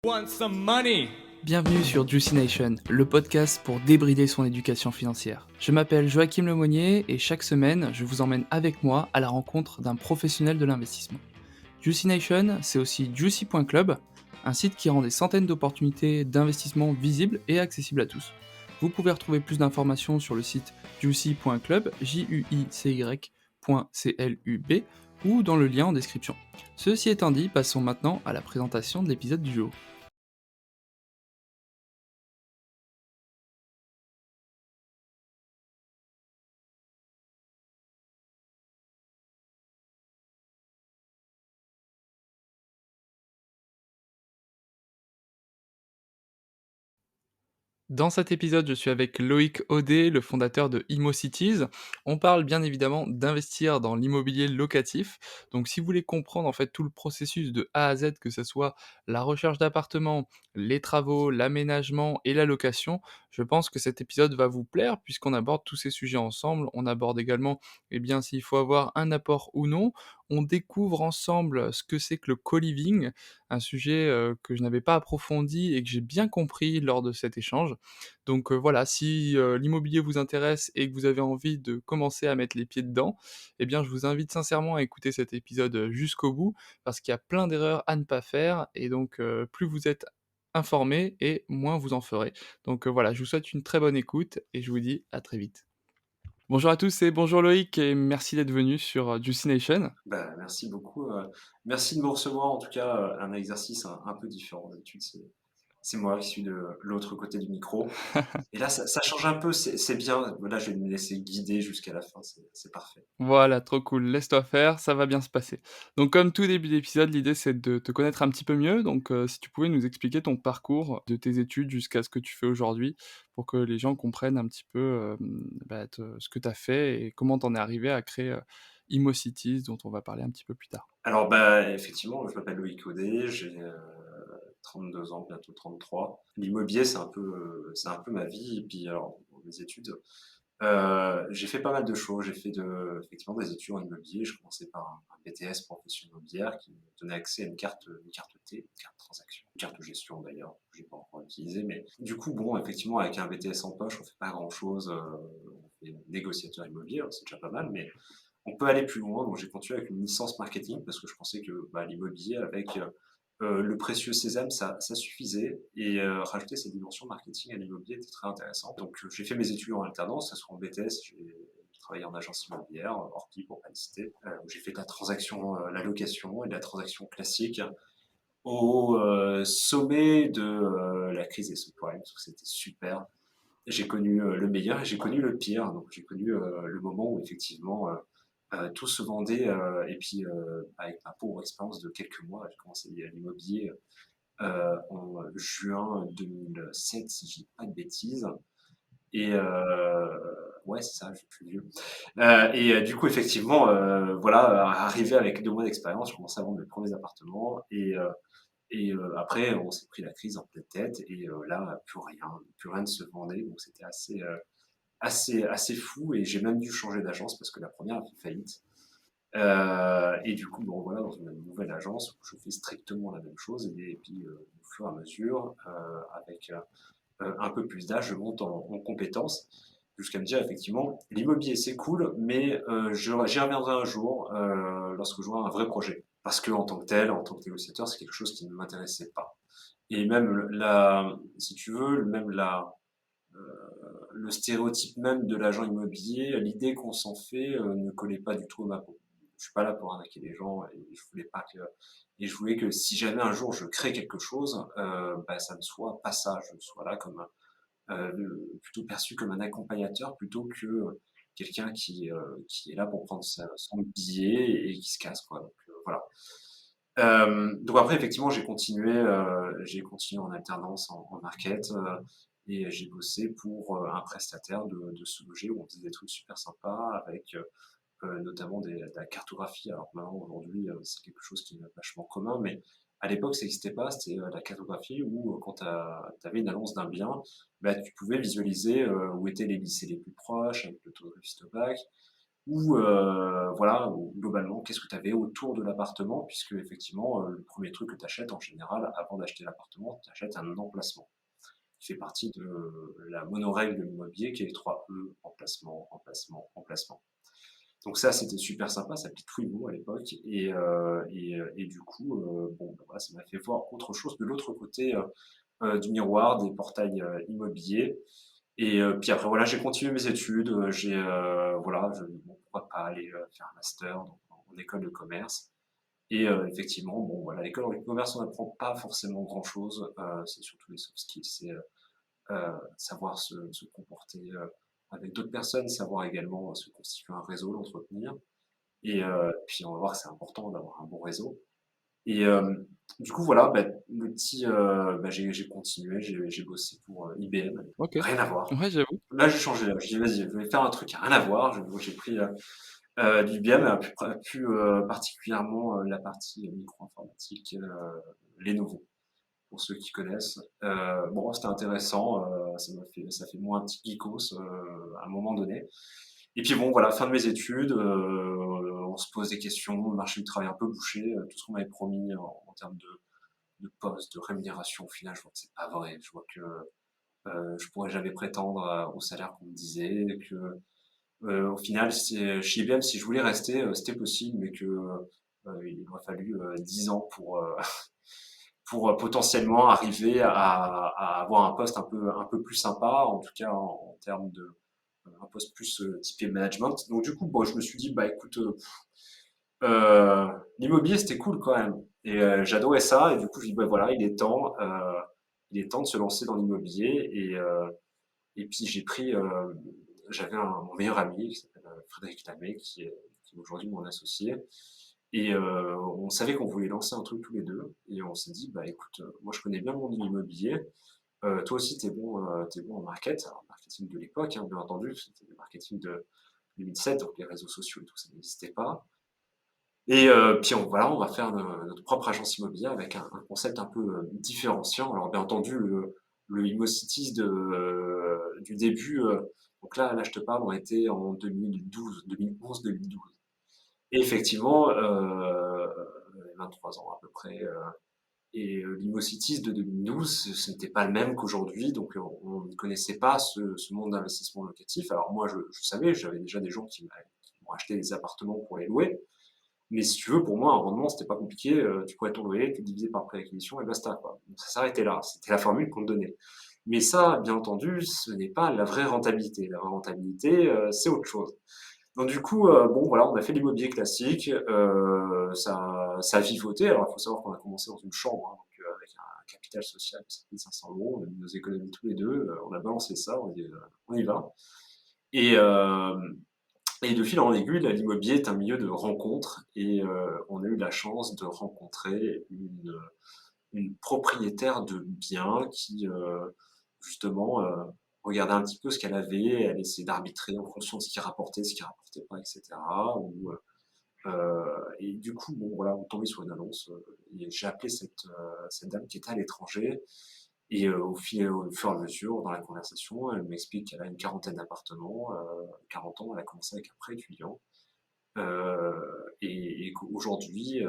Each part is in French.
Want some money? Bienvenue sur Juicy Nation, le podcast pour débrider son éducation financière. Je m'appelle Joachim Lemonnier et chaque semaine, je vous emmène avec moi à la rencontre d'un professionnel de l'investissement. Juicy Nation, c'est aussi Juicy.club, un site qui rend des centaines d'opportunités d'investissement visibles et accessibles à tous. Vous pouvez retrouver plus d'informations sur le site juicy.club, juicy.club, ou dans le lien en description. Ceci étant dit, passons maintenant à la présentation de l'épisode du jour. Dans cet épisode, je suis avec Loïc Audet, le fondateur de ImmoCities. On parle bien évidemment d'investir dans l'immobilier locatif. Donc si vous voulez comprendre en fait tout le processus de A à Z, que ce soit la recherche d'appartements, les travaux, l'aménagement et la location, je pense que cet épisode va vous plaire puisqu'on aborde tous ces sujets ensemble. On aborde également s'il faut avoir un apport ou non. On découvre ensemble ce que c'est que le co-living, un sujet que je n'avais pas approfondi et que j'ai bien compris lors de cet échange. Donc voilà, si l'immobilier vous intéresse et que vous avez envie de commencer à mettre les pieds dedans, eh bien je vous invite sincèrement à écouter cet épisode jusqu'au bout, parce qu'il y a plein d'erreurs à ne pas faire, et donc plus vous êtes informé et moins vous en ferez. Donc voilà, je vous souhaite une très bonne écoute et je vous dis à très vite. Bonjour à tous et bonjour Loïc, et merci d'être venu sur Juicy Nation. Merci beaucoup. Merci de me recevoir. En tout cas, un exercice un peu différent d'habitude. C'est moi qui suis de l'autre côté du micro. Et là, ça change un peu. C'est bien. Là, je vais me laisser guider jusqu'à la fin. C'est parfait. Voilà, trop cool, laisse-toi faire, ça va bien se passer. Donc comme tout début d'épisode, l'idée c'est de te connaître un petit peu mieux, donc si tu pouvais nous expliquer ton parcours de tes études jusqu'à ce que tu fais aujourd'hui, pour que les gens comprennent un petit peu ce que tu as fait et comment t'en es arrivé à créer ImmoCities, dont on va parler un petit peu plus tard. Alors, effectivement, je m'appelle Loïc Audet. J'ai 32 ans, bientôt 33. L'immobilier, c'est un peu ma vie. Et puis, alors, mes études. J'ai fait pas mal de choses. J'ai fait effectivement des études en immobilier. Je commençais par un BTS profession immobilière qui me donnait accès à une carte T, une carte transaction, une carte de gestion d'ailleurs, que j'ai pas encore utilisée. Mais du coup, bon, effectivement, avec un BTS en poche, on fait pas grand-chose. On fait négociateur immobilier, c'est déjà pas mal, mais on peut aller plus loin. Donc, j'ai continué avec une licence marketing parce que je pensais que l'immobilier, avec le précieux sésame, ça suffisait. Et rajouter cette dimension marketing à l'immobilier était très intéressant. Donc, j'ai fait mes études en alternance, que ce soit en BTS, j'ai travaillé en agence immobilière, Orpi pour pas le citer. J'ai fait de la transaction, la location et de la transaction classique au sommet de la crise des subprimes, parce que c'était super. J'ai connu le meilleur et j'ai connu le pire. Donc, j'ai connu le moment où effectivement tout se vendait. Et puis, avec ma pauvre expérience de quelques mois, j'ai commencé l'immobilier en juin 2007, si je dis pas de bêtises. Et ouais, c'est ça, je suis plus vieux. Du coup, effectivement, voilà, arrivé avec 2 mois d'expérience, je commençais à vendre mes premiers appartements. Après, on s'est pris la crise en pleine tête. Et là, plus rien ne se vendait. Donc, c'était assez fou. Et j'ai même dû changer d'agence parce que la première a fait faillite. Et du coup, bon, voilà, dans une nouvelle agence où je fais strictement la même chose. Et puis, au fur et à mesure, avec un peu plus d'âge, je monte en compétences jusqu'à me dire effectivement, l'immobilier c'est cool, mais j'y reviendrai un jour lorsque j'aurai un vrai projet. Parce que en tant que tel, en tant que négociateur, c'est quelque chose qui ne m'intéressait pas. Et même si tu veux, même euh, le stéréotype même de l'agent immobilier, l'idée qu'on s'en fait ne collait pas du tout à ma peau. Je suis pas là pour arnaquer les gens et je voulais que si jamais un jour je crée quelque chose, ça ne soit pas ça. Je sois là comme plutôt perçu comme un accompagnateur plutôt que quelqu'un qui est là pour prendre son billet et qui se casse, quoi. Donc, voilà. Donc après, effectivement, j'ai continué en alternance en market et j'ai bossé pour un prestataire de se loger où on faisait des trucs super sympas avec notamment de la cartographie. Alors maintenant, aujourd'hui, c'est quelque chose qui est vachement commun, mais à l'époque, ça n'existait pas. C'était la cartographie où, quand tu avais une annonce d'un bien, tu pouvais visualiser où étaient les lycées les plus proches, avec le taux de réussite au bac. ou voilà, ou globalement, qu'est-ce que tu avais autour de l'appartement? Puisque effectivement, le premier truc que tu achètes en général, avant d'acheter l'appartement, tu achètes un emplacement, qui fait partie de la monorègle de l'immobilier qui est les 3 E: emplacement, emplacement, emplacement. Donc ça, c'était super sympa, ça s'appelait Twinmo à l'époque et du coup, bon, bah, voilà, ça m'a fait voir autre chose de l'autre côté, du miroir, des portails, immobiliers et puis après voilà, j'ai continué mes études, voilà, bon, pourquoi pas aller, faire un master en école de commerce et effectivement, bon, voilà, l'école de commerce, on n'apprend pas forcément grand-chose, c'est surtout les soft skills, c'est, savoir se comporter, avec d'autres personnes, savoir également, se constituer un réseau, l'entretenir et puis on va voir que c'est important d'avoir un bon réseau et du coup voilà, bah, j'ai continué, j'ai bossé pour, IBM à l'époque. OK. Rien à voir. Ouais, j'avoue. Là, j'ai changé, là, je dis: «Vas-y, je vais faire un truc qui a rien à voir». J'ai pris, du IBM, plus particulièrement, la partie micro-informatique, Lenovo, pour ceux qui connaissent. Bon, c'était intéressant, ça fait moi un petit geekos, à un moment donné. Et puis bon, voilà, fin de mes études, on se pose des questions, le marché du travail un peu bouché, tout ce qu'on m'avait promis en termes de poste, de rémunération, au final, je vois que c'est pas vrai. Je vois que je pourrais jamais prétendre au salaire qu'on me disait, que au final, chez IBM, si je voulais rester, c'était possible, mais que il aurait fallu 10 ans pour potentiellement arriver à avoir un poste un peu plus sympa, en tout cas en termes de un poste plus typé management. Donc du coup, bon, je me suis dit, bah écoute, l'immobilier c'était cool quand même, et j'adorais ça, et du coup, je dis, bah voilà, il est temps de se lancer dans l'immobilier, et puis j'ai pris, j'avais mon meilleur ami qui s'appelle Frédéric Lamé, qui est aujourd'hui mon associé. Et on savait qu'on voulait lancer un truc tous les deux. Et on s'est dit, bah écoute, moi je connais bien le monde de l'immobilier. Toi aussi, t'es bon en marketing de l'époque, hein, bien entendu. C'était le marketing de 2007, donc les réseaux sociaux et tout, ça n'existait pas. Et puis voilà, on va faire notre propre agence immobilière avec un concept un peu différenciant. Alors bien entendu, le ImmoCities du début, donc là, je te parle, on était en 2012, 2011, 2012. Et effectivement, 23 ans à peu près. Et l'ImmoCities de 2012, ce n'était pas le même qu'aujourd'hui, donc on ne connaissait pas ce monde d'investissement locatif. Alors moi, je savais, j'avais déjà des gens qui m'ont acheté des appartements pour les louer. Mais si tu veux, pour moi, un rendement, c'était pas compliqué. Tu prenais ton loyer, tu le divisais par prix d'acquisition et basta, quoi. Donc, ça s'arrêtait là. C'était la formule qu'on te donnait. Mais ça, bien entendu, ce n'est pas la vraie rentabilité. La vraie rentabilité, c'est autre chose. Donc du coup, bon, voilà, on a fait l'immobilier classique. Ça a vivoté. Alors, il faut savoir qu'on a commencé dans une chambre, hein, donc, avec un capital social de 7 500 €. On a mis nos économies tous les deux. On a balancé ça. On a dit, on y va. Et, et de fil en aiguille, l'immobilier est un milieu de rencontres et on a eu la chance de rencontrer une propriétaire de biens qui, justement, regardait un petit peu ce qu'elle avait, elle essayait d'arbitrer en fonction de ce qui rapportait pas, etc. Et du coup, bon, voilà, on tombait sur une annonce et j'ai appelé cette dame qui était à l'étranger et au fur et à mesure, dans la conversation, elle m'explique qu'elle a une quarantaine d'appartements, 40 ans, elle a commencé avec un prêt étudiant et qu'aujourd'hui,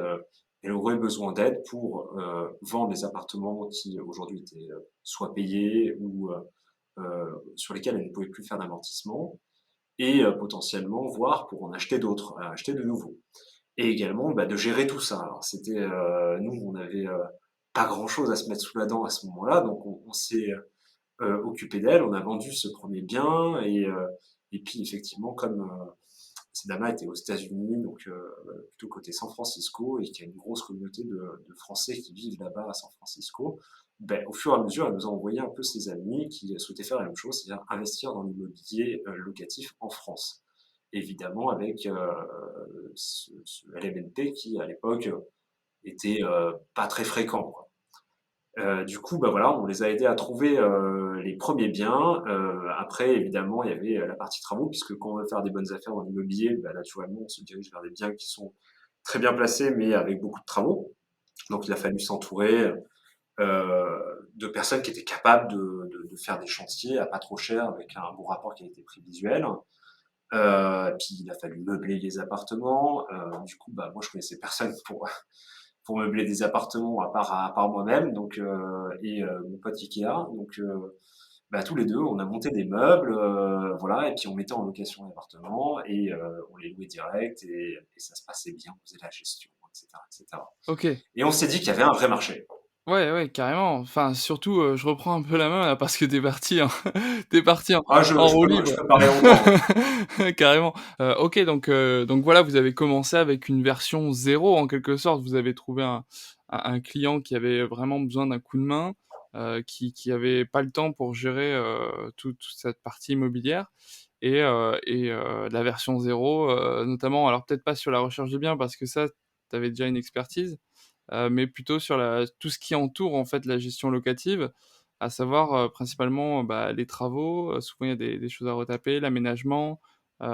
elle aurait besoin d'aide pour vendre les appartements qui aujourd'hui étaient soit payés ou sur lesquels elle ne pouvait plus faire d'amortissement et potentiellement voir pour en acheter d'autres, acheter de nouveaux. Et également bah, de gérer tout ça. Alors c'était nous, on avait pas grand-chose à se mettre sous la dent à ce moment-là, donc on s'est occupé d'elle, on a vendu ce premier bien et puis effectivement comme cette dame-là était aux États-Unis, donc plutôt côté San Francisco, et qu'il y a une grosse communauté de Français qui vivent là-bas à San Francisco. Ben, au fur et à mesure, elle nous a envoyé un peu ses amis qui souhaitaient faire la même chose, c'est-à-dire investir dans l'immobilier locatif en France. Évidemment, avec ce LMNP qui, à l'époque, était pas très fréquent, quoi. Du coup, bah voilà, on les a aidés à trouver les premiers biens. Après, évidemment, il y avait la partie travaux, puisque quand on veut faire des bonnes affaires dans l'immobilier, bah, naturellement, on se dirige vers des biens qui sont très bien placés, mais avec beaucoup de travaux. Donc, il a fallu s'entourer de personnes qui étaient capables de faire des chantiers à pas trop cher, avec un bon rapport qualité-prix visuel. Puis il a fallu meubler les appartements. Du coup, bah, moi, je connaissais personne pour meubler des appartements à part moi-même, donc mon pote Ikea. Donc, bah, tous les deux, on a monté des meubles, voilà, et puis on mettait en location l'appartement et on les louait direct et ça se passait bien, on faisait la gestion, etc., etc. OK. Et on s'est dit qu'il y avait un vrai marché. Ouais, ouais, carrément. Enfin, surtout, je reprends un peu la main là parce que tu parti en tu parti en Ah, je, en je roue peux, je libre. peux parler longtemps, hein. Carrément. OK, donc voilà, vous avez commencé avec une version 0 en quelque sorte. Vous avez trouvé un client qui avait vraiment besoin d'un coup de main, qui avait pas le temps pour gérer, toute cette partie immobilière la version 0, notamment alors peut-être pas sur la recherche de biens parce que ça, tu avais déjà une expertise, mais plutôt sur tout ce qui entoure en fait la gestion locative, à savoir, principalement, bah, les travaux, souvent il y a des choses à retaper, l'aménagement, et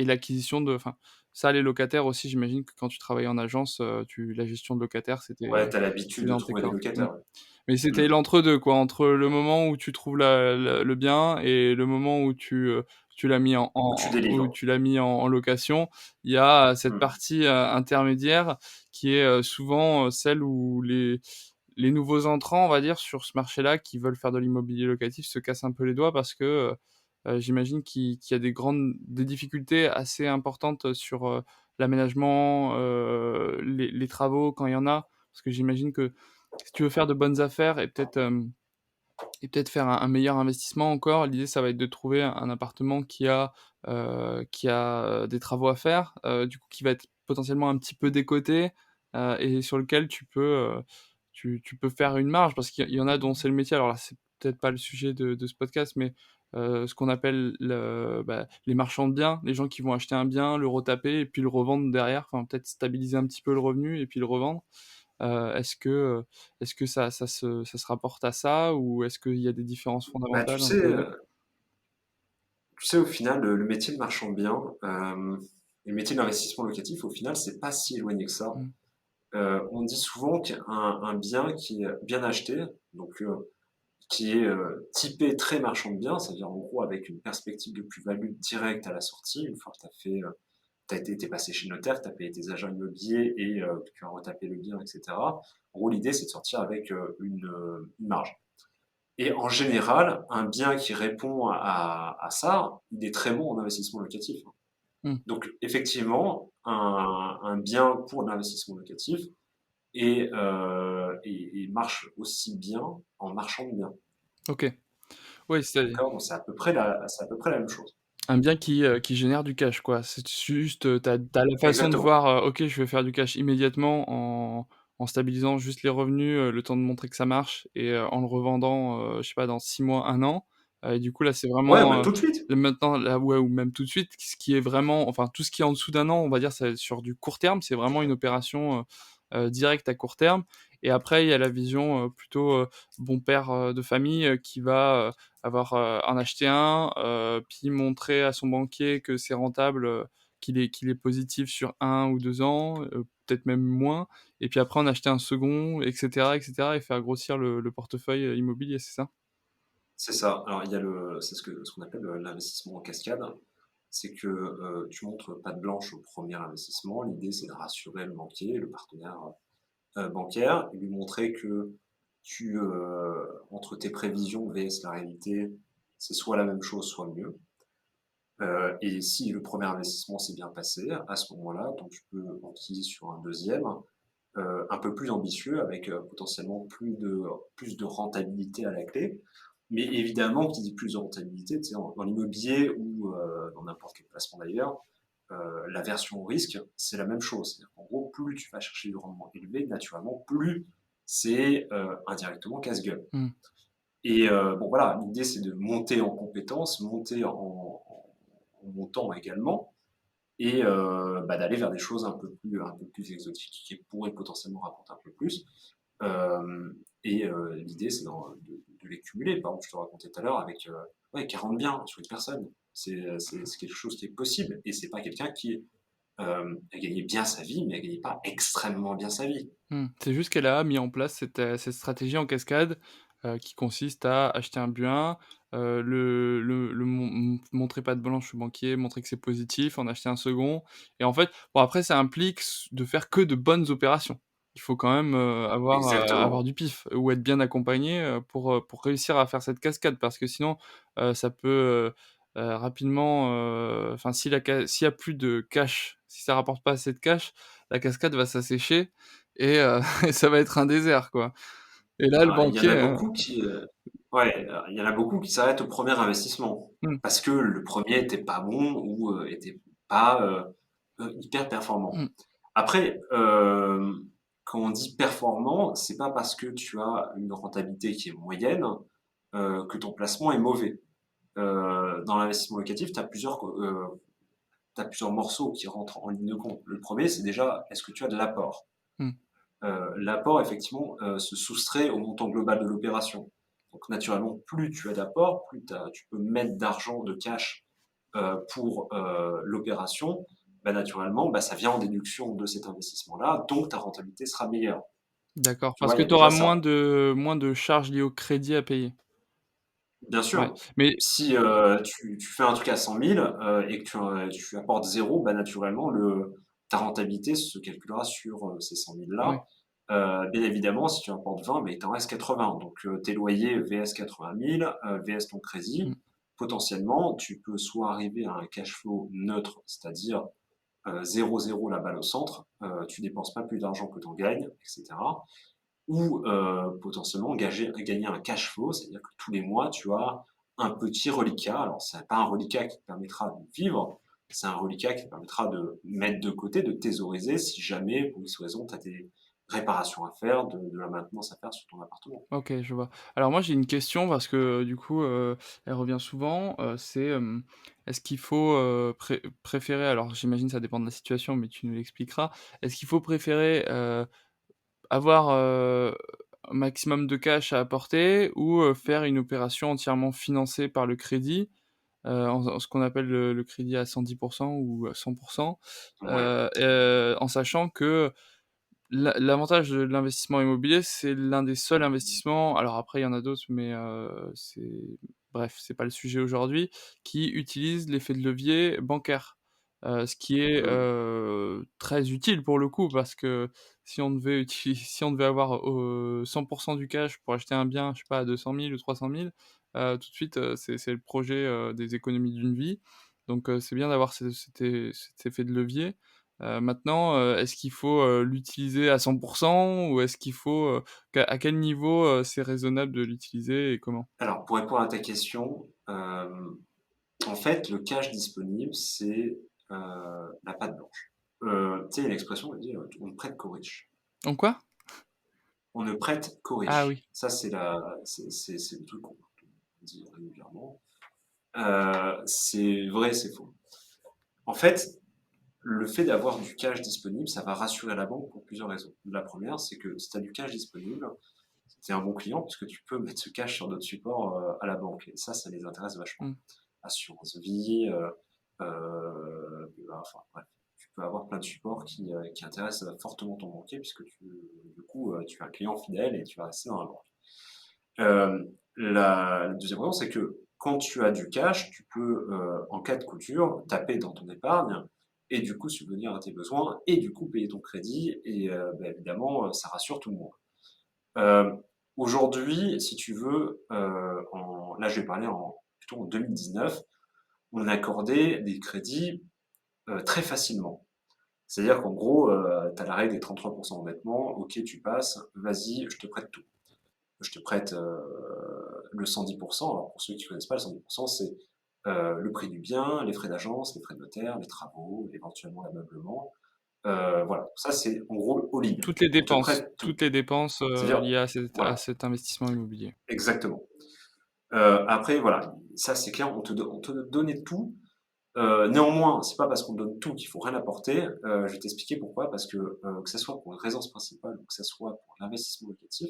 l'acquisition enfin, ça les locataires aussi j'imagine que quand tu travaillais en agence, la gestion de locataires Ouais, t'as c'était l'habitude de dans tes trouver des cordes. Mmh. locataires. Ouais. Mais Mm. c'était l'entre-deux quoi, entre le moment où tu trouves le bien et le moment où tu l'as mis Où tu où délivres. tu l'as mis en location. Il y a cette Mm. partie, intermédiaire qui est, souvent, celle où les nouveaux entrants, on va dire, sur ce marché-là, qui veulent faire de l'immobilier locatif, se cassent un peu les doigts parce que, j'imagine qu'il y a des difficultés assez importantes sur, l'aménagement, les travaux quand il y en a. Parce que j'imagine que si tu veux faire de bonnes affaires et peut-être faire un meilleur investissement encore, l'idée ça va être de trouver un appartement qui a des travaux à faire, du coup qui va être potentiellement un petit peu décoté, et sur lequel tu peux faire une marge parce qu'il y en a dont c'est le métier. Alors là, c'est peut-être pas le sujet de ce podcast, mais ce qu'on appelle les marchands de biens, les gens qui vont acheter un bien, le retaper et puis le revendre derrière, enfin peut-être stabiliser un petit peu le revenu et puis le revendre. Est-ce que ça se rapporte à ça ou est-ce qu'il y a des différences Bah, fondamentales entre les 2? au final, le métier de marchand de biens, et le métier d'investissement locatif, au final, c'est pas si éloigné que ça. Mmh. On dit souvent qu'un bien qui est bien acheté, donc qui est typé très marchand de biens, c'est-à-dire en gros avec une perspective de plus-value directe à la sortie, une fois que t'es passé chez le notaire, tu as payé tes agents immobiliers et que tu as retapé le bien, etc. En gros, l'idée, c'est de sortir avec une marge. Et en général, un bien qui répond à ça, il est très bon en investissement locatif. Mmh. Donc, effectivement, un bien pour l'investissement locatif et marche aussi bien en marchand de biens. OK. Oui, c'est D'accord? Donc, c'est à peu près la même chose. un bien qui génère du cash, quoi. C'est juste, tu as la façon de Exactement. voir, OK, je vais faire du cash immédiatement en stabilisant juste les revenus, le temps de montrer que ça marche et en le revendant, je sais pas, dans 6 mois, 1 an. Et du coup, là, c'est Ouais, ou même vraiment, tout de suite. le maintenant là, ouais, ou même tout de suite, ce qui est vraiment enfin, tout ce qui est en dessous d'1 an, on va dire, c'est sur du court terme, c'est vraiment une opération, directe à court terme. Et après, il y a la vision, plutôt, bon père, de famille, qui va, en acheter un, puis montrer à son banquier que c'est rentable, qu'il est positif sur 1 ou 2 ans, peut-être même moins, et puis après en acheter un second et cetera et faire grossir le portefeuille, immobilier, c'est ça? C'est ça. Alors, il y a c'est ce qu'on appelle l'investissement en cascade. C'est que tu montres patte blanche au premier investissement. L'idée, c'est de rassurer le banquier, le partenaire bancaire, et lui montrer que entre tes prévisions vs la réalité, c'est soit la même chose, soit mieux. Et si le premier investissement s'est bien passé, à ce moment-là, donc tu peux enquiller sur un deuxième, un peu plus ambitieux, avec potentiellement plus de rentabilité à la clé. Mais évidemment, qui dit plus de rentabilité, tu sais, dans l'immobilier ou dans n'importe quel placement d'ailleurs, la version au risque, c'est la même chose. C'est-à-dire qu'en gros, plus tu vas chercher du rendement élevé, naturellement, plus c'est indirectement casse-gueule. Mmh. Et bon voilà, l'idée c'est de monter en compétences, monter en montant également, et bah, d'aller vers des choses un peu plus exotiques qui pourraient potentiellement rapporter un peu plus. Et l'idée c'est de les cumuler. Par exemple, je te racontais tout à l'heure avec ouais, 40 biens sur une personne. C'est quelque chose qui est possible, et c'est pas quelqu'un qui a gagné bien sa vie, mais a gagné pas extrêmement bien sa vie. Mmh. C'est juste qu'elle a mis en place cette stratégie en cascade, qui consiste à acheter un bien, le montrer patte blanche au banquier, montrer que c'est positif, en acheter un second et en fait, bon après ça implique de faire que de bonnes opérations. Il faut quand même, avoir Exactement. du pif ou être bien accompagné, pour réussir à faire cette cascade parce que sinon, ça peut, rapidement, enfin s'il y a plus de cash, si ça rapporte pas assez de cash, la cascade va s'assécher et et ça va être un désert, quoi et là, le Ah, il y en banquier, a beaucoup qui, ouais, il y en a beaucoup qui s'arrêtent au premier investissement. mmh, Parce que le premier était pas bon ou, était pas, hyper performant. mmh, Après, quand on dit performant, c'est pas parce que tu as une rentabilité qui est moyenne, que ton placement est mauvais. Dans l'investissement locatif, tu plusieurs morceaux qui rentrent en ligne de compte. Le premier, c'est déjà, est-ce que tu as de l'apport? mmh. L'apport, effectivement, se soustrait au montant global de l'opération. Donc, naturellement, plus tu as d'apport, plus tu peux mettre d'argent, de cash pour l'opération. Bah, naturellement, bah, ça vient en déduction de cet investissement-là, donc ta rentabilité sera meilleure. D'accord, Tu parce vois, il que y a tu auras déjà ça. moins de charges liées au crédit à payer. Bien Ouais, sûr, mais si tu fais un truc à 100 000 et que tu apportes zéro, bah, naturellement, ta rentabilité se calculera sur ces 100 000 ouais, là. Bien évidemment, si tu apportes 20, mais il t'en reste 80. Donc tes loyers vs 80 000 vs ton mmh, crédit, potentiellement, tu peux soit arriver à un cash flow neutre, c'est-à-dire 0 la balle au centre, tu dépenses pas plus d'argent que tu en gagnes, etc. Ou potentiellement gagner un cash flow, c'est-à-dire que tous les mois, tu as un petit reliquat. Alors, ce n'est pas un reliquat qui te permettra de vivre, c'est un reliquat qui te permettra de mettre de côté, de thésauriser si jamais, pour X raison, tu as des réparations à faire, de la maintenance à faire sur ton appartement. OK, je vois. Alors moi, j'ai une question parce que, du coup, elle revient souvent, c'est, est-ce qu'il faut, préférer alors j'imagine ça dépend de la situation, mais tu nous l'expliqueras. Est-ce qu'il faut préférer, avoir, un maximum de cash à apporter ou, faire une opération entièrement financée par le crédit, en ce qu'on appelle le crédit à 110 ou à 100 Ouais. en sachant que l'avantage de l'investissement immobilier, c'est l'un des seuls investissements alors après il y en a d'autres, mais c'est bref, c'est pas le sujet aujourd'hui, qui utilise l'effet de levier bancaire. Ce qui est, Mmh. très utile pour le coup parce que si on devait avoir, 100 du cash pour acheter un bien, je sais pas à 200 000 ou 300 000, tout de suite, c'est le projet, des économies d'une vie. Donc c'est bien d'avoir cet effet de levier. Maintenant, est-ce qu'il faut, l'utiliser à 100 ou est-ce qu'il faut, à quel niveau, c'est raisonnable de l'utiliser et comment? Alors, pour répondre à ta question, en fait, le cash disponible, c'est la patte blanche. Tu sais, il y a l'expression, on dit on ne prête qu'aux riches. En quoi? On ne prête qu'aux Ah riches. oui. Ça, c'est le truc qu'on dit régulièrement. C'est vrai, c'est faux. En fait, le fait d'avoir du cash disponible, ça va rassurer la banque pour plusieurs raisons. La première, c'est que si tu as du cash disponible, c'est un bon client puisque tu peux mettre ce cash sur d'autres supports à la banque. Et ça les intéresse vachement. Mmh. Assurance vie, enfin bref. Tu peux avoir plein de supports qui intéressent fortement ton banquier puisque du coup, tu es un client fidèle et tu vas rester dans la banque. La deuxième raison, c'est que quand tu as du cash, tu peux, en cas de couture, taper dans ton épargne et du coup subvenir à tes besoins et du coup payer ton crédit et bah, évidemment, ça rassure tout le monde. Heu, Aujourd'hui, si tu veux, là je vais parler plutôt en 2019, on accordait des crédits, très facilement. C'est-à-dire qu'en gros, tu as la règle des 33 endettement, OK, tu passes, vas-y, je te prête tout. Je te prête le 110%. Alors pour ceux qui ne connaissent pas, le 110%, c'est le prix du bien, les frais d'agence, les frais de notaire, les travaux, éventuellement l'ameublement. Voilà, ça c'est en gros all-in. On te prête tout. Toutes les dépenses, C'est-à-dire, liées à voilà, cet investissement immobilier. exactement. Après, voilà, ça c'est clair, on te donnait tout. Néanmoins, c'est pas parce qu'on donne tout qu'il faut rien apporter. Je vais t'expliquer pourquoi. Parce que ce soit pour une résidence principale ou que ce soit pour l'investissement locatif,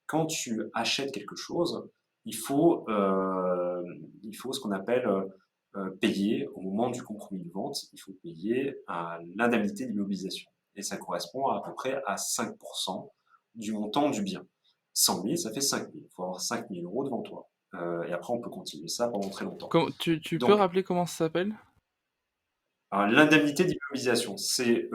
quand tu achètes quelque chose, il faut, euh, il faut ce qu'on appelle payer au moment du compromis de vente, il faut payer l'indemnité d'immobilisation. Et ça correspond à peu près à 5% du montant du bien. 100 000, ça fait 5 000. Il faut avoir 5 000 euros devant toi. et après on peut continuer ça pendant très longtemps. Tu peux Donc, rappeler comment ça s'appelle? alors, l'indemnité d'immobilisation, c'est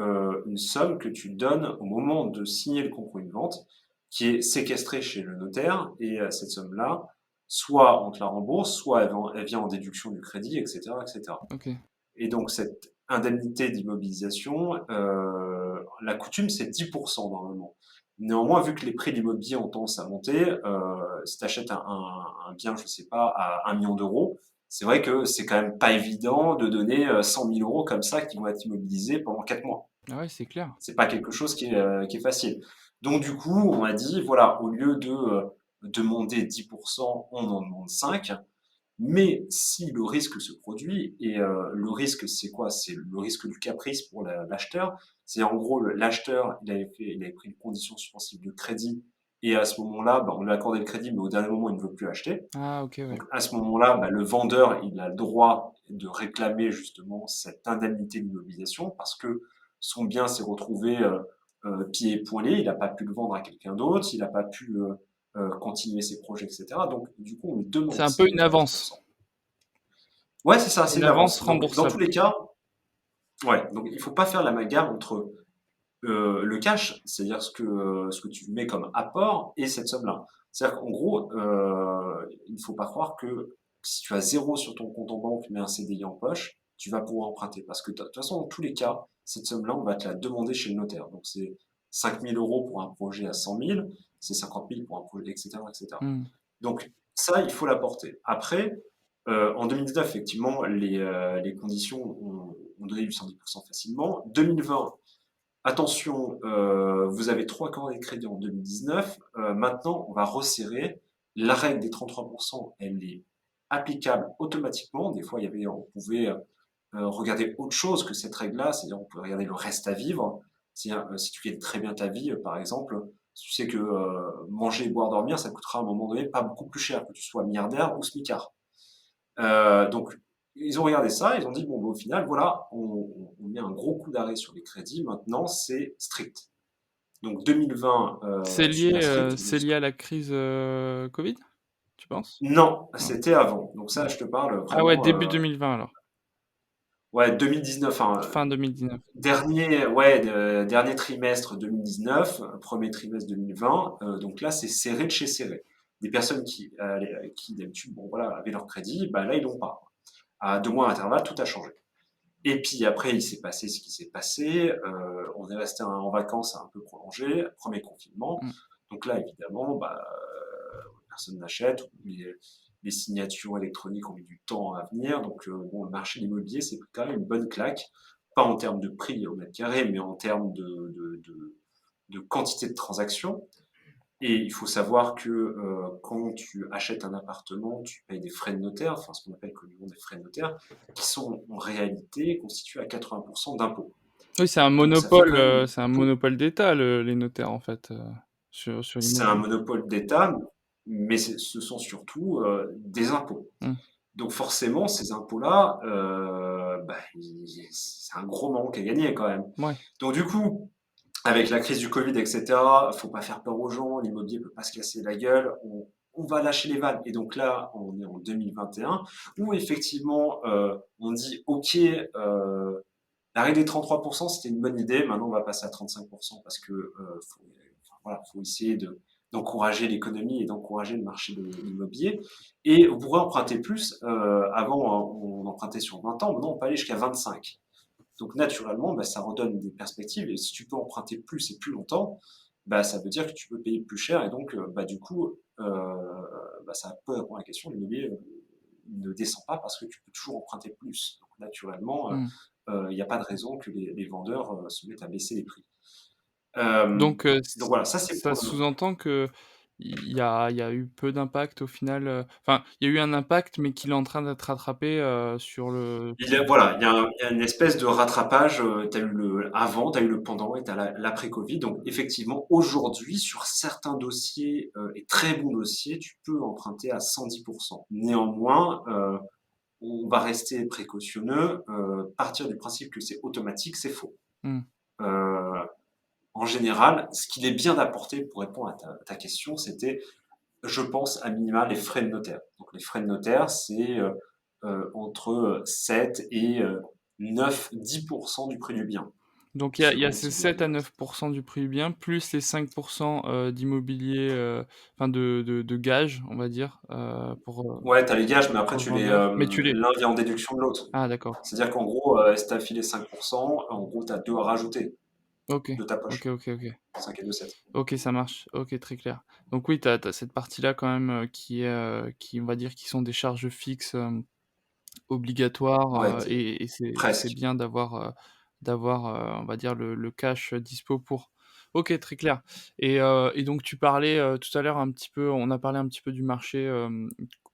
une somme que tu donnes au moment de signer le compromis de vente, qui est séquestrée chez le notaire, et cette somme-là, soit on te la rembourse, soit elle vient en déduction du crédit, etc., etc. Ok. Et donc cette indemnité d'immobilisation, la coutume c'est 10% normalement. Néanmoins, vu que les prix de l'immobilier ont tendance à monter, si tu achètes un bien, je sais pas, à 1 million d'euros, c'est vrai que c'est quand même pas évident de donner 100 000 euros comme ça qui vont être immobilisés pendant 4 mois. Ah ouais, c'est clair. C'est pas quelque chose qui est facile. Donc du coup, on a dit, voilà, au lieu de demander 10%, on en demande 5. Mais si le risque se produit, et le risque c'est quoi? C'est le risque du caprice pour l'acheteur. C'est en gros l'acheteur, il avait pris une condition suspensive de crédit, et à ce moment-là, bah, on lui a accordé le crédit, mais au dernier moment, il ne veut plus acheter. Ah ok, ouais. Donc à ce moment-là, bah, le vendeur, il a le droit de réclamer justement cette indemnité d'immobilisation parce que son bien s'est retrouvé pieds et poings liés, il n'a pas pu le vendre à quelqu'un d'autre, il n'a pas pu continuer ses projets, etc. Donc du coup, on lui C'est demande un ces peu une avance. 10%. Ouais, c'est ça, c'est Une une avance avance. Donc dans tous remboursable. les cas, ouais, donc il faut pas faire l'amalgame entre le cash, c'est-à-dire ce que tu mets comme apport, et cette somme-là. C'est-à-dire qu'en gros, il ne faut pas croire que si tu as zéro sur ton compte en banque mais un CDI en poche, tu vas pouvoir emprunter. Parce que de toute façon, dans tous les cas, cette somme-là, on va te la demander chez le notaire. Donc c'est 5 000 euros pour un projet à 100 000, c'est 50 000 pour un projet, etc., etc. Hmm. Donc ça, il faut l'apporter. Après, en 2019, effectivement, les conditions ont donné du 110% facilement. 2020, attention, vous avez 3 carnets de crédit en 2019. Maintenant, on va resserrer. La règle des 33%, elle est applicable automatiquement. Des fois, on pouvait regarder autre chose que cette règle-là, c'est-à-dire on pouvait regarder le reste à vivre. C'est-à-dire, si tu gagnes très bien ta vie, par exemple, tu sais que manger, boire, dormir, ça coûtera à un moment donné pas beaucoup plus cher que tu sois milliardaire ou smicard. Donc, ils ont regardé ça, ils ont dit, bon, bah, au final, voilà, on met un gros coup d'arrêt sur les crédits, maintenant, c'est strict. Donc 2020, tu l'as strict. C'est lié à la crise Covid, tu penses? Non, Non. c'était avant. Donc ça, Hmm. je te parle Ah ouais, vraiment, début 2020 alors. ouais, 2019, hein, Fin 2019. dernier trimestre 2019, premier trimestre 2020. Donc là, c'est serré de chez serré. Des personnes qui d'habitude, bon voilà, avaient leur crédit, bah là, ils l'ont pas. À 2 mois d'intervalle, tout a changé. Et puis après, il s'est passé ce qui s'est passé. On est resté en vacances un peu prolongé, premier confinement. Hmm. Donc là, évidemment, bah, personne n'achète. Les signatures électroniques ont mis du temps à venir. Donc bon, le marché de l'immobilier, c'est quand même une bonne claque. Pas en termes de prix au mètre carré, mais en termes de quantité de transactions. Et il faut savoir que quand tu achètes un appartement, tu payes des frais de notaire, enfin ce qu'on appelle communément des frais de notaire, qui sont en réalité constitués à 80% d'impôts. Oui, Donc ça fait quand même c'est un monopole d'État, les notaires, en fait, sur c'est un l'immobilier. monopole d'État, mais ce sont surtout des impôts. Hmm. Donc forcément, ces impôts-là, bah, c'est un gros manque à gagner quand même. Ouais. Donc du coup, avec la crise du Covid, etc., faut pas faire peur aux gens, l'immobilier peut pas se casser la gueule, on va lâcher les vannes. Et donc là, on est en 2021, où effectivement, on dit, OK, la règle des 33%, c'était une bonne idée, maintenant on va passer à 35% parce que enfin, voilà, faut essayer d'encourager l'économie et d'encourager le marché de l'immobilier. Et vous pourrez emprunter plus. Avant, on empruntait sur 20 ans, maintenant on peut aller jusqu'à 25. Donc naturellement, bah, ça redonne des perspectives. Et si tu peux emprunter plus et plus longtemps, bah, ça veut dire que tu peux payer plus cher. Et donc, bah, du coup, bah, ça peut répondre à la question, l'immobilier ne descend pas parce que tu peux toujours emprunter plus. Donc naturellement, Hmm. il n'y a pas de raison que les vendeurs se mettent à baisser les prix. Donc, Donc voilà, ça c'est ça pour le... sous-entend que il y a eu peu d'impact au final, enfin, il y a eu un impact, mais qu'il est en train d'être rattrapé, sur le Voilà, il y a une espèce de rattrapage. Tu as eu le avant, tu as eu le pendant et tu as l'après-Covid. Donc, effectivement, aujourd'hui, sur certains dossiers et très bons dossiers, tu peux emprunter à 110%. Néanmoins, on va rester précautionneux. Partir du principe que c'est automatique, c'est faux. Mmh. Euh, En général, ce qu'il est bien d'apporter pour répondre à ta question, c'était je pense, à minima, les frais de notaire. Donc les frais de notaire, c'est entre 7 et 9-10% du prix du bien, Donc il y a selon le ces type de 7 à résidence. 9 du prix du bien, plus les 5 d'immobilier, enfin de gages, on va dire, Ouais, t'as les gages, mais après, pour le vendeur. Mais tu les l'un vient en déduction de l'autre. ah d'accord. C'est-à-dire qu'en gros, si t'as filé 5%, en gros, t'as 2 à rajouter OK. de ta OK, poche. OK, OK. 5 et 2, 7. OK, ça marche. OK, très clair. Donc oui, tu as cette partie-là quand même, qui on va dire qui sont des charges fixes, Ouais, obligatoires, et c'est presque. bien d'avoir, on va dire le cash, dispo pour. OK, très clair. Et donc tu parlais, tout à l'heure un petit peu on a parlé un petit peu du marché,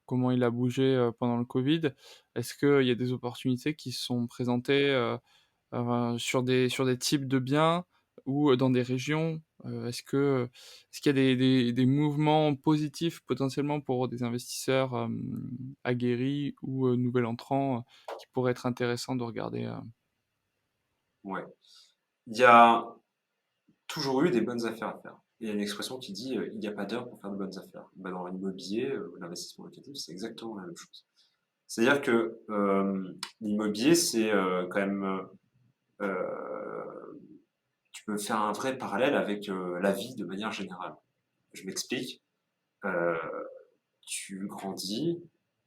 comment il a bougé, pendant le covid. Est-ce qu'il y a des opportunités qui se sont présentées, sur des types de biens ou, dans des régions? Est-ce qu'il y a des mouvements positifs potentiellement pour des investisseurs, aguerris ou, nouvel entrant, qui pourraient être intéressants de regarder, Ouais. Il y a toujours eu des bonnes affaires à faire. Il y a une expression qui dit il n'y a pas d'heure pour faire de bonnes affaires. Bah, dans l'immobilier, l'investissement locatif, c'est exactement la même chose. C'est-à-dire que l'immobilier, c'est quand même. Tu peux faire un vrai parallèle avec la vie de manière générale. Je m'explique. Euh, Tu grandis,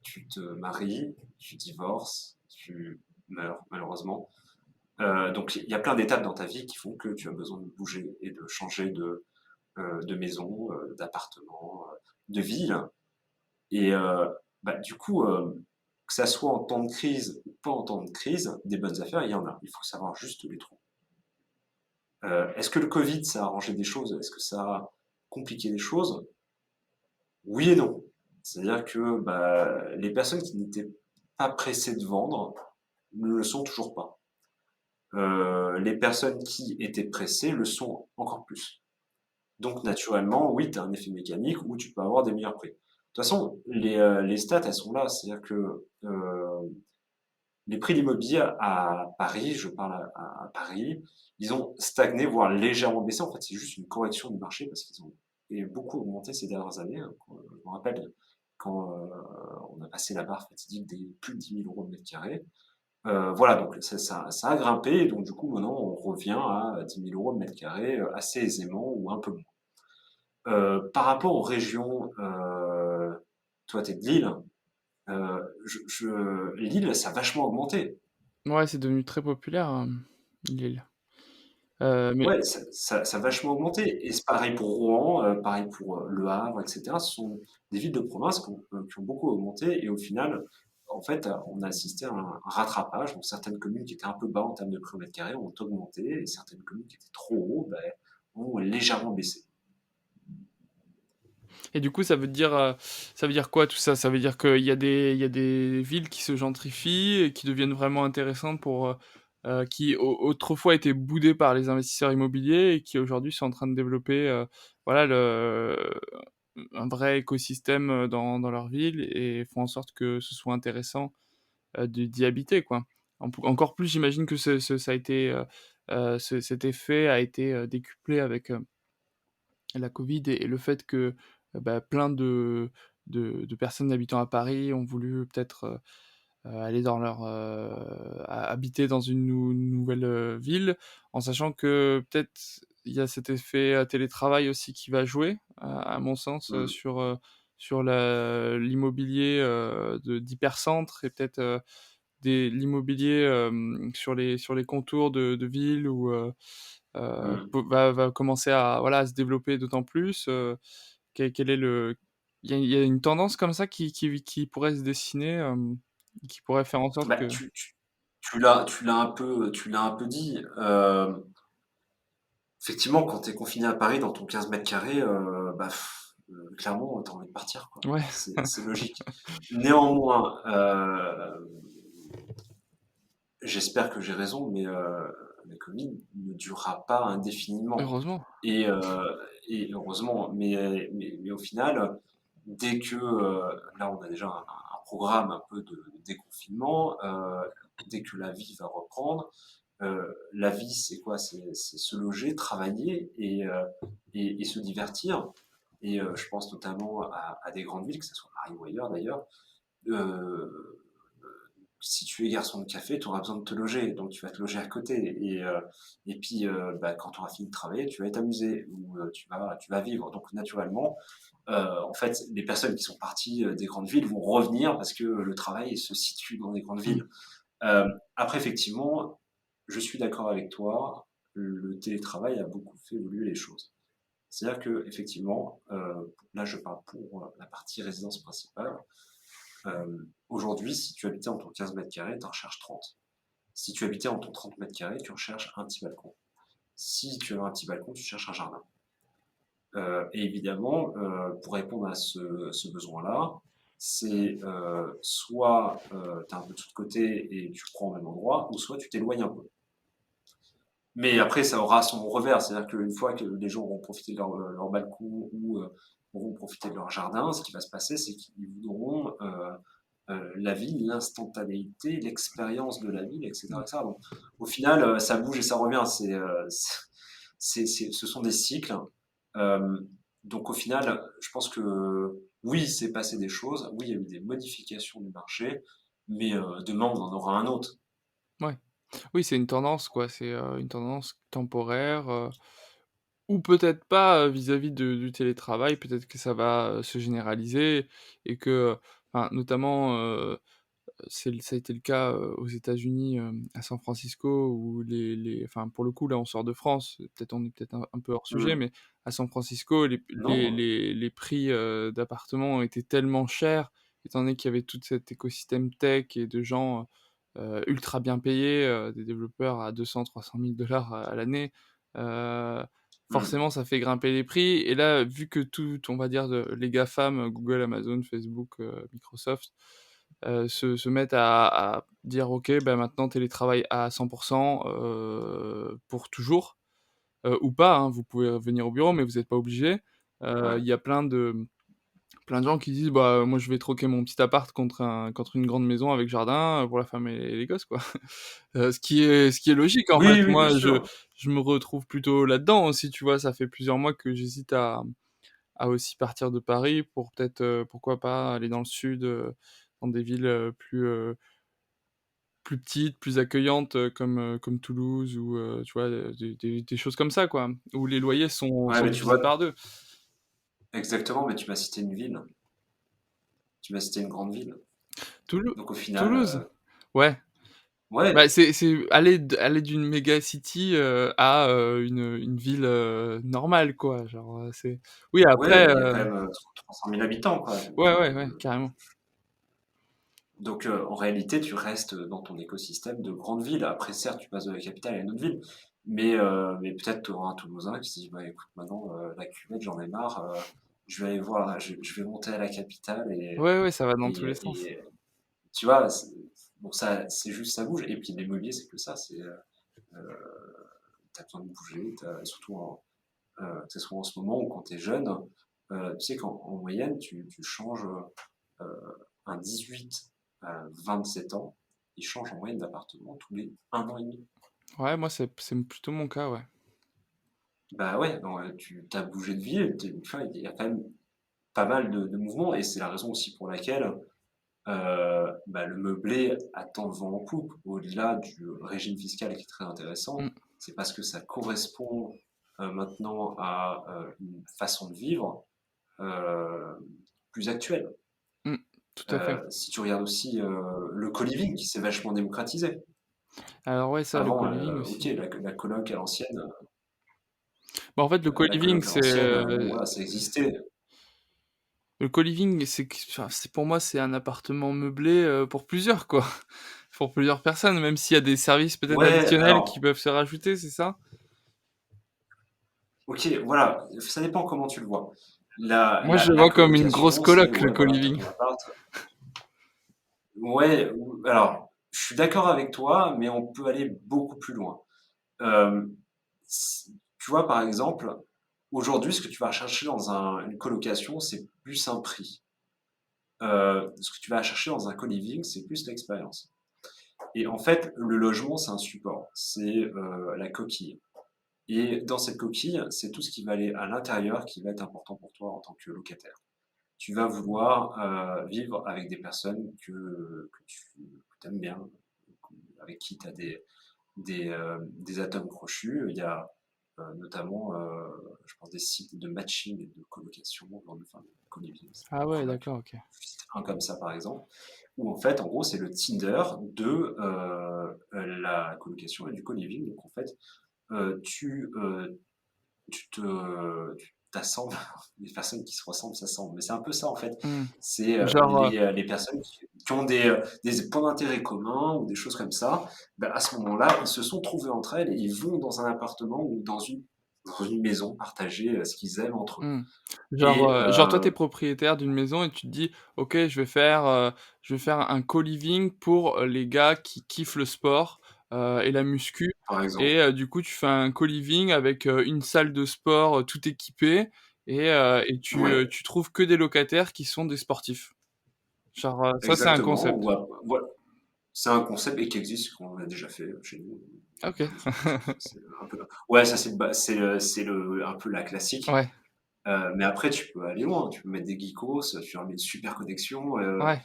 tu te maries, tu divorces, tu meurs malheureusement. Donc il y a plein d'étapes dans ta vie qui font que tu as besoin de bouger et de changer de maison, d'appartement, de ville. Et bah, du coup, que ça soit en temps de crise ou pas en temps de crise, des bonnes affaires, il y en a. Il faut savoir juste les trouver. Est-ce que le Covid, ça a arrangé des choses? Est-ce que ça a compliqué les choses? Oui et non. C'est-à-dire que bah, les personnes qui n'étaient pas pressées de vendre ne le sont toujours pas. Les personnes qui étaient pressées le sont encore plus. Donc naturellement, oui, tu as un effet mécanique où tu peux avoir des meilleurs prix. De toute façon, les stats, elles sont là. C'est-à-dire que les prix de l'immobilier à Paris, je parle à Paris, ils ont stagné, voire légèrement baissé. En fait, c'est juste une correction du marché parce qu'ils ont beaucoup augmenté ces dernières années. Je me rappelle quand on a passé la barre fatidique des plus de 10 000 euros de mètre carré. Voilà, donc ça a grimpé, et donc du coup maintenant on revient à 10 000 euros de mètre carré assez aisément ou un peu moins. Par rapport aux régions, toi t'es de Lille, Lille ça a vachement augmenté. ouais, c'est devenu très populaire, Lille. Mais Ouais, ça a vachement augmenté. Et c'est pareil pour Rouen, pareil pour Le Havre, etc. Ce sont des villes de province qui ont beaucoup augmenté. Et au final, en fait, on a assisté à un rattrapage. Donc certaines communes qui étaient un peu bas en termes de prix au mètre carré ont augmenté. Et certaines communes qui étaient trop hauts ben, ont légèrement baissé. et du coup, ça veut dire quoi tout ça? Ça veut dire qu'il y a des villes qui se gentrifient et qui deviennent vraiment intéressantes pour, qui autrefois étaient boudées par les investisseurs immobiliers et qui aujourd'hui sont en train de développer, voilà un vrai écosystème, dans leur ville et font en sorte que ce soit intéressant, d'y habiter, quoi. Encore plus, j'imagine que ça a été, cet effet a été, décuplé avec, la Covid et le fait que, bah, plein de personnes habitant à Paris ont voulu peut-être, aller dans leur, habiter dans une nouvelle, ville, en sachant que peut-être il y a cet effet, télétravail aussi qui va jouer, à mon sens, Mm. sur l'immobilier, d'hypercentre et peut-être, l'immobilier, sur les contours de villes où, Mm. va commencer à voilà, à se développer d'autant plus, quel est le il y a une tendance comme ça qui pourrait se dessiner, qui pourrait faire en sorte Bah, que tu l'as un peu dit. Effectivement, quand tu es confiné à Paris dans ton 15 mètres carrés, bah, clairement, tu as envie de partir, quoi. ouais, C'est logique. Néanmoins, j'espère que j'ai raison, mais la Covid ne durera pas indéfiniment. heureusement. Et, heureusement, mais au final, dès que là, on a déjà un programme un peu de déconfinement, dès que la vie va reprendre, la vie, c'est quoi? C'est se loger, travailler et se divertir. et je pense notamment à des grandes villes, que ce soit Paris ou ailleurs d'ailleurs. Euh, Si tu es garçon de café, tu auras besoin de te loger, donc tu vas te loger à côté. Et puis, bah, quand tu auras fini de travailler, tu vas t'amuser ou tu vas vivre. Donc, naturellement, en fait, les personnes qui sont parties des grandes villes vont revenir parce que le travail se situe dans les grandes Mmh. villes. Après, effectivement, je suis d'accord avec toi, le télétravail a beaucoup fait évoluer les choses. C'est-à-dire que, effectivement, là, je parle pour la partie résidence principale. Aujourd'hui, si tu habitais en ton 15 mètres carrés, tu en recherches 30. Si tu habitais en ton 30 mètres carrés, tu recherches un petit balcon. Si tu as un petit balcon, tu cherches un jardin. Et évidemment, pour répondre à ce besoin-là, c'est soit tu as un peu de tout de côté et tu prends au même endroit, ou soit tu t'éloignes un peu. Mais après, ça aura son revers, c'est-à-dire qu'une fois que les gens auront profité de leur balcon ou auront profité de leur jardin, ce qui va se passer, c'est qu'ils voudront la ville, l'instantanéité, l'expérience de la ville, etc. Mmh. etc. Donc, au final, ça bouge et ça revient. Ce sont des cycles. Euh, donc au final, je pense que oui, c'est passé des choses, oui, il y a eu des modifications du marché, mais demain, on en aura un autre. Ouais. Oui, c'est une tendance, quoi, c'est, une tendance temporaire, ou peut-être pas, vis-à-vis de du télétravail. Peut-être que ça va, se généraliser et que, enfin, notamment, ça a été le cas, aux États-Unis, à San Francisco où enfin, pour le coup, là, on sort de France, on est peut-être un peu hors sujet, Hmm. mais à San Francisco, Non, les prix, d'appartements étaient tellement chers, étant donné qu'il y avait tout cet écosystème tech et de gens, ultra bien payés, des développeurs à 200-300 000 $ à l'année, heu, hmm. forcément, ça fait grimper les prix. Et là, vu que tout, on va dire, les GAFAM, Google, Amazon, Facebook, Microsoft, se mettent à dire: «OK, bah, maintenant télétravail à 100 pour toujours, ou pas, hein, vous pouvez venir au bureau mais vous êtes pas obligés». Ouais. Il y a plein de gens qui disent: «Bah, moi je vais troquer mon petit appart contre une grande maison avec jardin, pour la femme et les gosses, quoi». Ce qui est logique, en fait. Oui, oui, bien Moi, sûr. je me retrouve plutôt là-dedans aussi, tu vois? Ça fait plusieurs mois que j'hésite à aussi partir de Paris pour peut-être, pourquoi pas aller dans le sud, dans des villes, plus petites, plus accueillantes, comme Toulouse ou, tu vois? Des choses comme ça, quoi, où les loyers Ouais, sont mais tu divisés vois, par 2. exactement, mais tu m'as cité une ville. Tu m'as cité une grande ville. Toulou Donc au final, Toulouse? Ouais, bah, ouais, c'est aller d'une méga city, à, une ville, normale, quoi, genre, c'est oui, ouais, après, il y a quand même 300 000 habitants, quoi. ouais, ouais, ouais, carrément. Donc, en réalité, tu restes dans ton écosystème de grande ville. Après, certes, tu passes de la capitale à une autre ville, mais peut-être tu auras un Toulousain qui se dit, bah écoute, maintenant, la cuvette, j'en ai marre, je vais aller voir, je vais monter à la capitale Ouais, ouais, ça va dans tous les sens. et tu vois, bon, ça, c'est juste, ça bouge. Et puis l'immobilier, c'est que ça, t'as besoin de bouger, surtout que ce soit en ce moment ou quand t'es jeune, tu sais qu'en moyenne, tu changes un 18 à 27 ans, il change en moyenne d'appartement tous les 1 an et demi. Ouais, moi, c'est plutôt mon cas, ouais. Bah ouais, donc, tu as bougé de ville, enfin, il y a quand même pas mal de mouvements et c'est la raison aussi pour laquelle bah, le meublé a tant de vent en poupe, au-delà du régime fiscal qui est très intéressant, Mmh, c'est parce que ça correspond maintenant à une façon de vivre euh, plus actuelle. mmh, tout à fait. Si tu regardes aussi le co-living qui s'est vachement démocratisé. Alors ouais, ça, le Avant, co-living ok, aussi. la coloc à l'ancienne, Bah, en fait, bon voilà, ça existait. le co-living, c'est que enfin, c'est pour moi, c'est un appartement meublé, pour plusieurs, quoi. Pour plusieurs personnes, même s'il y a des services peut-être Ouais, additionnels qui alors, peuvent se rajouter, c'est ça? ok, voilà, ça dépend comment tu le vois. Moi, je le La vois comme une grosse colocation, c'est, coloc, le ouais, voilà, t'as co-living. ton appart. Ouais, alors, je suis d'accord avec toi, mais on peut aller beaucoup plus loin. Euh, Tu vois, par exemple, aujourd'hui, ce que tu vas chercher dans une colocation, c'est plus un prix. Ce que tu vas chercher dans un co-living, c'est plus l'expérience. Et en fait, le logement, c'est un support, c'est la coquille. Et dans cette coquille, c'est tout ce qui va aller à l'intérieur qui va être important pour toi en tant que locataire. Tu vas vouloir vivre avec des personnes que tu aimes bien, avec qui tu as des atomes crochus. Il y a notamment, je pense, des sites de matching et de colocation, enfin, de co-living, Ah ouais, coloc. d'accord, OK. Juste un comme ça, par exemple, où en fait, en gros, c'est le Tinder de la colocation et du co-living. Donc en fait, euh, tu, euh, tu t'assembles, les personnes qui se ressemblent s'assemblent. Mais c'est un peu ça en fait. Mmh. C'est Genre, les personnes qui ont des points d'intérêt communs ou des choses comme ça. Ben, à ce moment-là, ils se sont trouvés entre elles et ils vont dans un appartement ou dans une maison partager ce qu'ils aiment entre eux. mmh. Genre, Et genre toi, tu es propriétaire d'une maison et tu te dis: «OK, je vais faire un co-living pour, les gars qui kiffent le sport, et la muscu» par et exemple, du coup, tu fais un co-living avec, une salle de sport, tout équipée et ouais, tu trouves que des locataires qui sont des sportifs. Genre, ça, c'est un exactement. concept. Ou, voilà, c'est un concept et qui existe, qu'on a déjà fait chez nous. OK. C'est un peu, ouais, ça un peu la classique. Ouais, Mais après, tu peux aller loin. Tu peux mettre des geekos, tu leur mets une super connexion, ouais.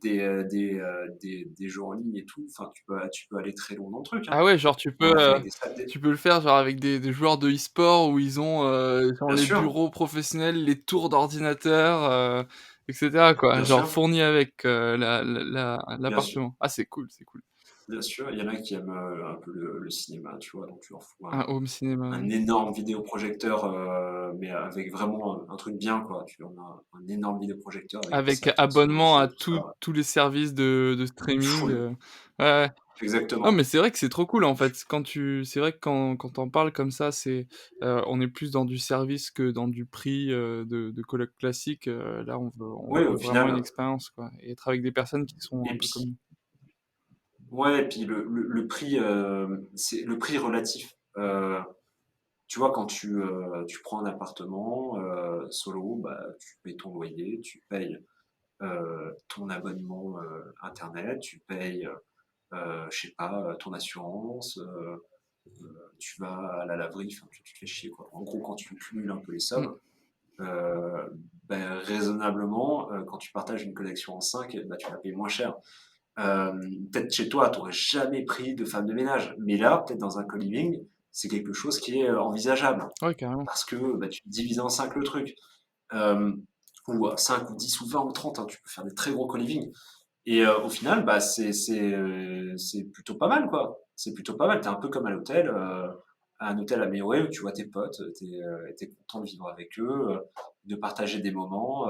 des jeux en ligne et tout. Enfin, tu peux aller très loin dans le truc, hein. Ah ouais, genre On a fait avec des salles, tu peux le faire genre avec des joueurs de e-sport où ils ont, genre bien les sûr, bureaux professionnels, les tours d'ordinateur, et cetera quoi, bien genre sûr, fourni avec, bien sûr, l'appartement. Ah c'est cool, c'est cool. bien sûr. Il y en a qui aiment un peu le cinéma, tu vois. Donc, tu leur fous Un home cinéma, un ouais. énorme vidéoprojecteur, mais avec vraiment un truc bien, quoi. Tu leur mets un énorme vidéoprojecteur avec une Avec salle qui va se abonnement chauffer à et tout ça. tous les services de streaming, Full, ouais, ouais. Non, mais exactement. c'est vrai que c'est trop cool, en fait. C'est vrai que quand tu en parles comme ça, on est plus dans du service que dans du prix, de coloc classique, là, on Oui, veut au vraiment une final. expérience, quoi et être avec des personnes qui sont un Et peu comme puis, nous. ouais, et puis le prix, c'est le prix relatif. Tu vois, quand tu prends un appartement solo, bah, tu payes ton loyer, tu payes ton abonnement internet, tu payes, je sais pas, ton assurance, tu vas à la laverie, enfin, tu te fais chier, quoi. En gros, quand tu cumules un peu les Mmh. sommes, ben, raisonnablement, quand tu partages une connexion en 5, bah, tu vas payer moins cher. Euh, Peut-être chez toi, tu n'aurais jamais pris de femme de ménage. Mais là, peut-être dans un co-living, c'est quelque chose qui est envisageable. Ouais, carrément. Parce que bah, tu divises en 5 le truc. Euh, ou 5 ou 10 ou 20 ou 30, hein, tu peux faire des très gros co-living. Et au final, bah, c'est plutôt pas mal, quoi. C'est plutôt pas mal. T'es un peu comme à un hôtel à Méoé où tu vois tes potes, t'es content de vivre avec eux, de partager des moments.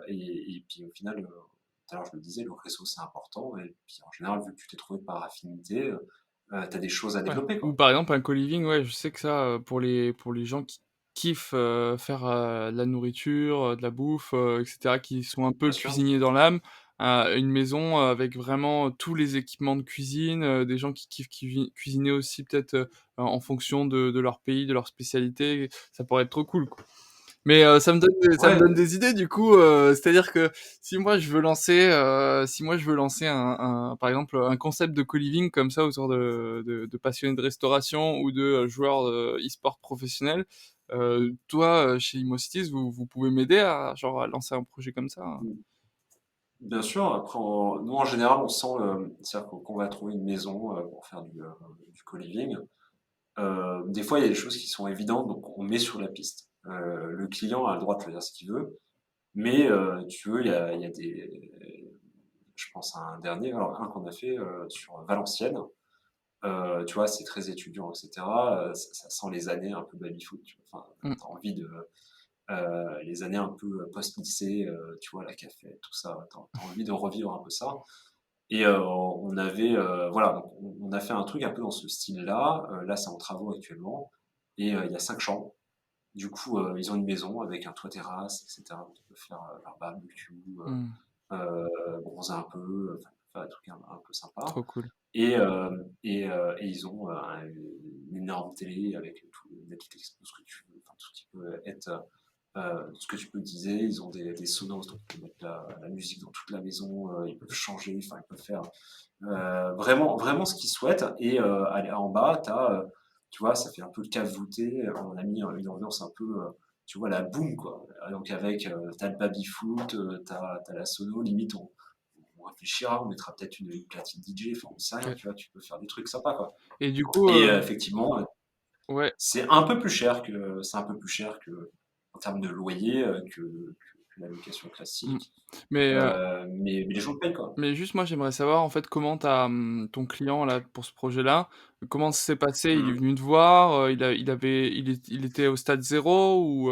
Et puis au final, tout à l'heure je le disais, le réseau c'est important. Et puis en général, vu que tu t'es trouvé par affinité, t'as des choses à Ouais. développer, Ou quoi. par exemple un co-living, ouais, je sais que ça, pour les gens qui kiffent, faire, de la nourriture, de la bouffe, et cetera, qui sont un peu Bien sûr. cuisiniers dans l'âme, une maison, avec vraiment tous les équipements de cuisine, des gens qui kiffent cuisiner aussi peut-être, en fonction de leur pays, de leur spécialité, ça pourrait être trop cool, quoi. Mais ça me Ouais, donne des idées du coup, c'est-à-dire que si moi je veux lancer par exemple, un concept de co-living comme ça autour de passionnés de restauration ou de, joueurs, e-sport professionnels, toi, chez Immocities, vous pouvez m'aider à genre à lancer un projet comme ça, hein? bien sûr. Après, nous en général, on sent, c'est-à-dire qu'on va trouver une maison pour faire du co-living. Des fois, il y a des choses qui sont évidentes, donc on met sur la piste. Le client a le droit de choisir ce qu'il veut, mais tu veux, il y a je pense à un dernier, alors un qu'on a fait sur Valenciennes. Tu vois, c'est très étudiant, etc. Ça sent les années un peu baby-foot. Tu vois. Enfin, Mmh. t'as envie de les années un peu post-lycée, tu vois, la café, tout ça. T'as envie de revivre un peu ça. Et on avait, voilà, donc on a fait un truc un peu dans ce style-là. Là, c'est en travaux actuellement. Et il y a 5 chambres. Du coup, ils ont une maison avec un toit terrasse, etc. Donc, ils peuvent faire leur barbecue, Mmh. bronzer un peu, enfin, faire des trucs un peu sympas. Trop cool. Et ils ont une énorme télé avec tout Netflix, tout ce que tu veux, enfin, tout ce qui peut être ce que tu peux utiliser. Ils ont des sonos, donc ils peuvent mettre la musique dans toute la maison, ils peuvent changer, enfin, ils peuvent faire vraiment, vraiment ce qu'ils souhaitent. Et en bas, tu as tu vois, ça fait un peu cave voûtée. On a mis une ambiance un peu, tu vois, la boom, quoi. Donc avec, t'as le baby-foot, t'as la sono, limite on réfléchira, on mettra peut-être une platine DJ, enfin on sait rien, OK. tu vois, tu peux faire des trucs sympas, quoi. Et du coup, Et effectivement, ouais. c'est un peu plus cher que en termes de loyer, que la location Mmh. classique. Mais, Mais les gens payent, quoi. mais juste moi j'aimerais savoir en fait comment ton client là pour ce projet-là, comment ça s'est passé? Il est Mmh. venu te voir, il était au stade zéro ou,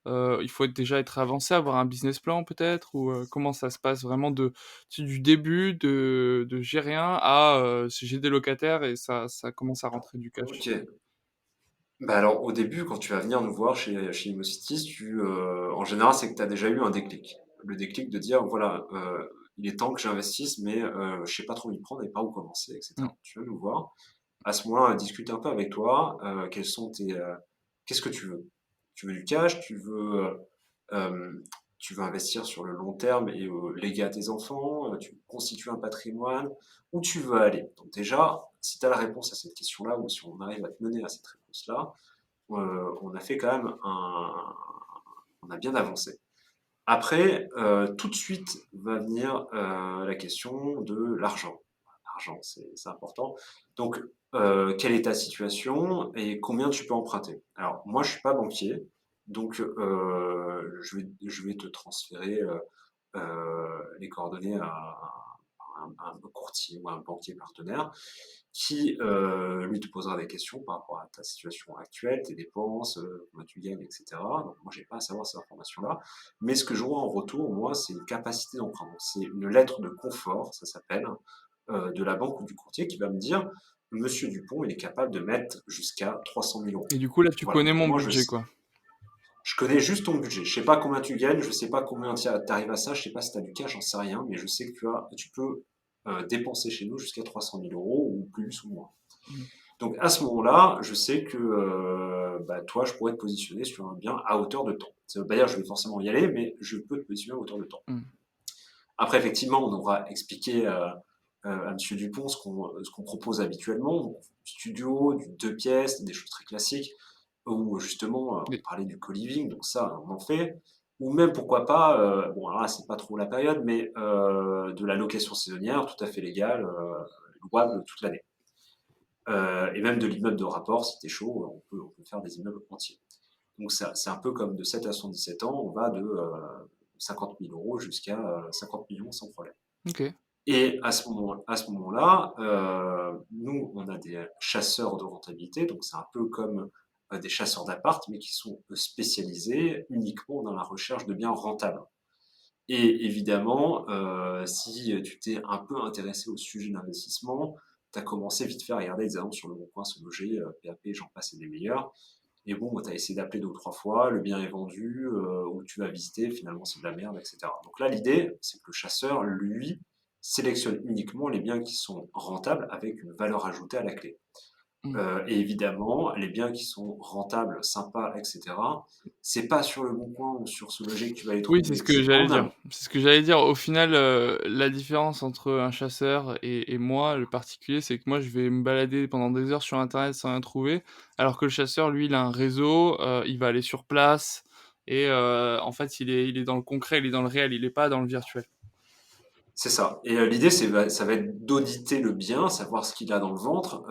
il faut déjà être avancé, avoir un business plan peut-être? Ou, comment ça se passe vraiment du début de j'ai rien à, j'ai des locataires et ça commence à rentrer du cash? OK. Bah, alors, au début, quand tu vas venir nous voir chez Immocities, en général, c'est que tu as déjà eu un déclic. Le déclic de dire, voilà, il est temps que j'investisse, mais je sais pas trop où y prendre et pas où commencer, Mmh. etc. Tu vas nous voir. À ce moment-là, on va discuter un peu avec toi. Qu'est-ce que tu veux? Tu veux du cash? Euh, tu veux investir sur le long terme et léguer à tes enfants? Tu veux constituer un patrimoine? Où tu veux aller? Donc déjà, si tu as la réponse à cette question-là, ou si on arrive à te mener à cette réponse-là, on a fait quand même on a bien avancé. Après, tout de suite va venir la question de l'argent. L'argent, c'est important. Donc, quelle est ta situation et combien tu peux emprunter? Alors, moi, je suis pas banquier, donc je vais te transférer les coordonnées à un courtier ou à un banquier partenaire qui, lui, te posera des questions par rapport à ta situation actuelle, tes dépenses, combien tu gagnes, etc. Donc, moi, j'ai pas à savoir ces informations-là. Mais ce que je vois en retour, moi, c'est une capacité d'emprunt. C'est une lettre de confort, ça s'appelle, de la banque ou du courtier qui va me dire, Monsieur Dupont, il est capable de mettre jusqu'à 300 000 euros. Et du coup là tu Voilà. connais Donc, mon moi, budget quoi? je connais juste ton budget. Je sais pas combien tu gagnes, je sais pas combien tu arrives à ça, je sais pas si tu as du cash, j'en sais rien, mais je sais que tu peux dépenser chez nous jusqu'à 300 000 euros ou plus ou moins. Mmh. Donc à ce moment-là, je sais que bah, toi, je pourrais te positionner sur un bien à hauteur de temps. Ça veut pas dire que je vais forcément y aller, mais je peux te positionner à hauteur de temps. Mmh. Après, effectivement, on aura expliqué à Monsieur Dupont ce qu'on propose habituellement, donc, du studio, du 2 pièces, des choses très classiques, ou justement, on Et parlait du co-living, donc ça, on en fait. Ou même, pourquoi pas, bon, alors là, c'est pas trop la période, mais de la location saisonnière, tout à fait légale, louable toute l'année. Et même de l'immeuble de rapport, si t'es chaud, on peut faire des immeubles entiers. Donc c'est un peu comme de 7 à 77 ans, on va de 50 000 euros jusqu'à 50 millions sans problème. OK. Et à ce moment-là, nous, on a des chasseurs de rentabilité, donc c'est un peu comme des chasseurs d'appart, mais qui sont spécialisés uniquement dans la recherche de biens rentables. Et évidemment, si tu t'es un peu intéressé au sujet d'investissement, tu as commencé vite fait à regarder des annonces sur le bon coin, se loger, PAP, j'en passe et des meilleurs. Et bon, tu as essayé d'appeler 2 ou 3 fois, le bien est vendu, ou tu vas visiter, finalement c'est de la merde, etc. Donc là, l'idée, c'est que le chasseur, lui, sélectionne uniquement les biens qui sont rentables avec une valeur ajoutée à la clé. Mmh. Et évidemment, les biens qui sont rentables, sympas, etc., c'est pas sur le bon coin ou sur ce loger que tu vas les Oui, c'est trouver, ce que c'est j'allais en dire. amont. C'est ce que j'allais dire. Au final, la différence entre un chasseur et moi, le particulier, c'est que moi, je vais me balader pendant des heures sur internet sans rien trouver, alors que le chasseur, lui, il a un réseau, il va aller sur place et en fait, il est dans le concret, il est dans le réel, il est pas dans le virtuel. C'est ça. Et l'idée, ça va être d'auditer le bien, savoir ce qu'il a dans le ventre,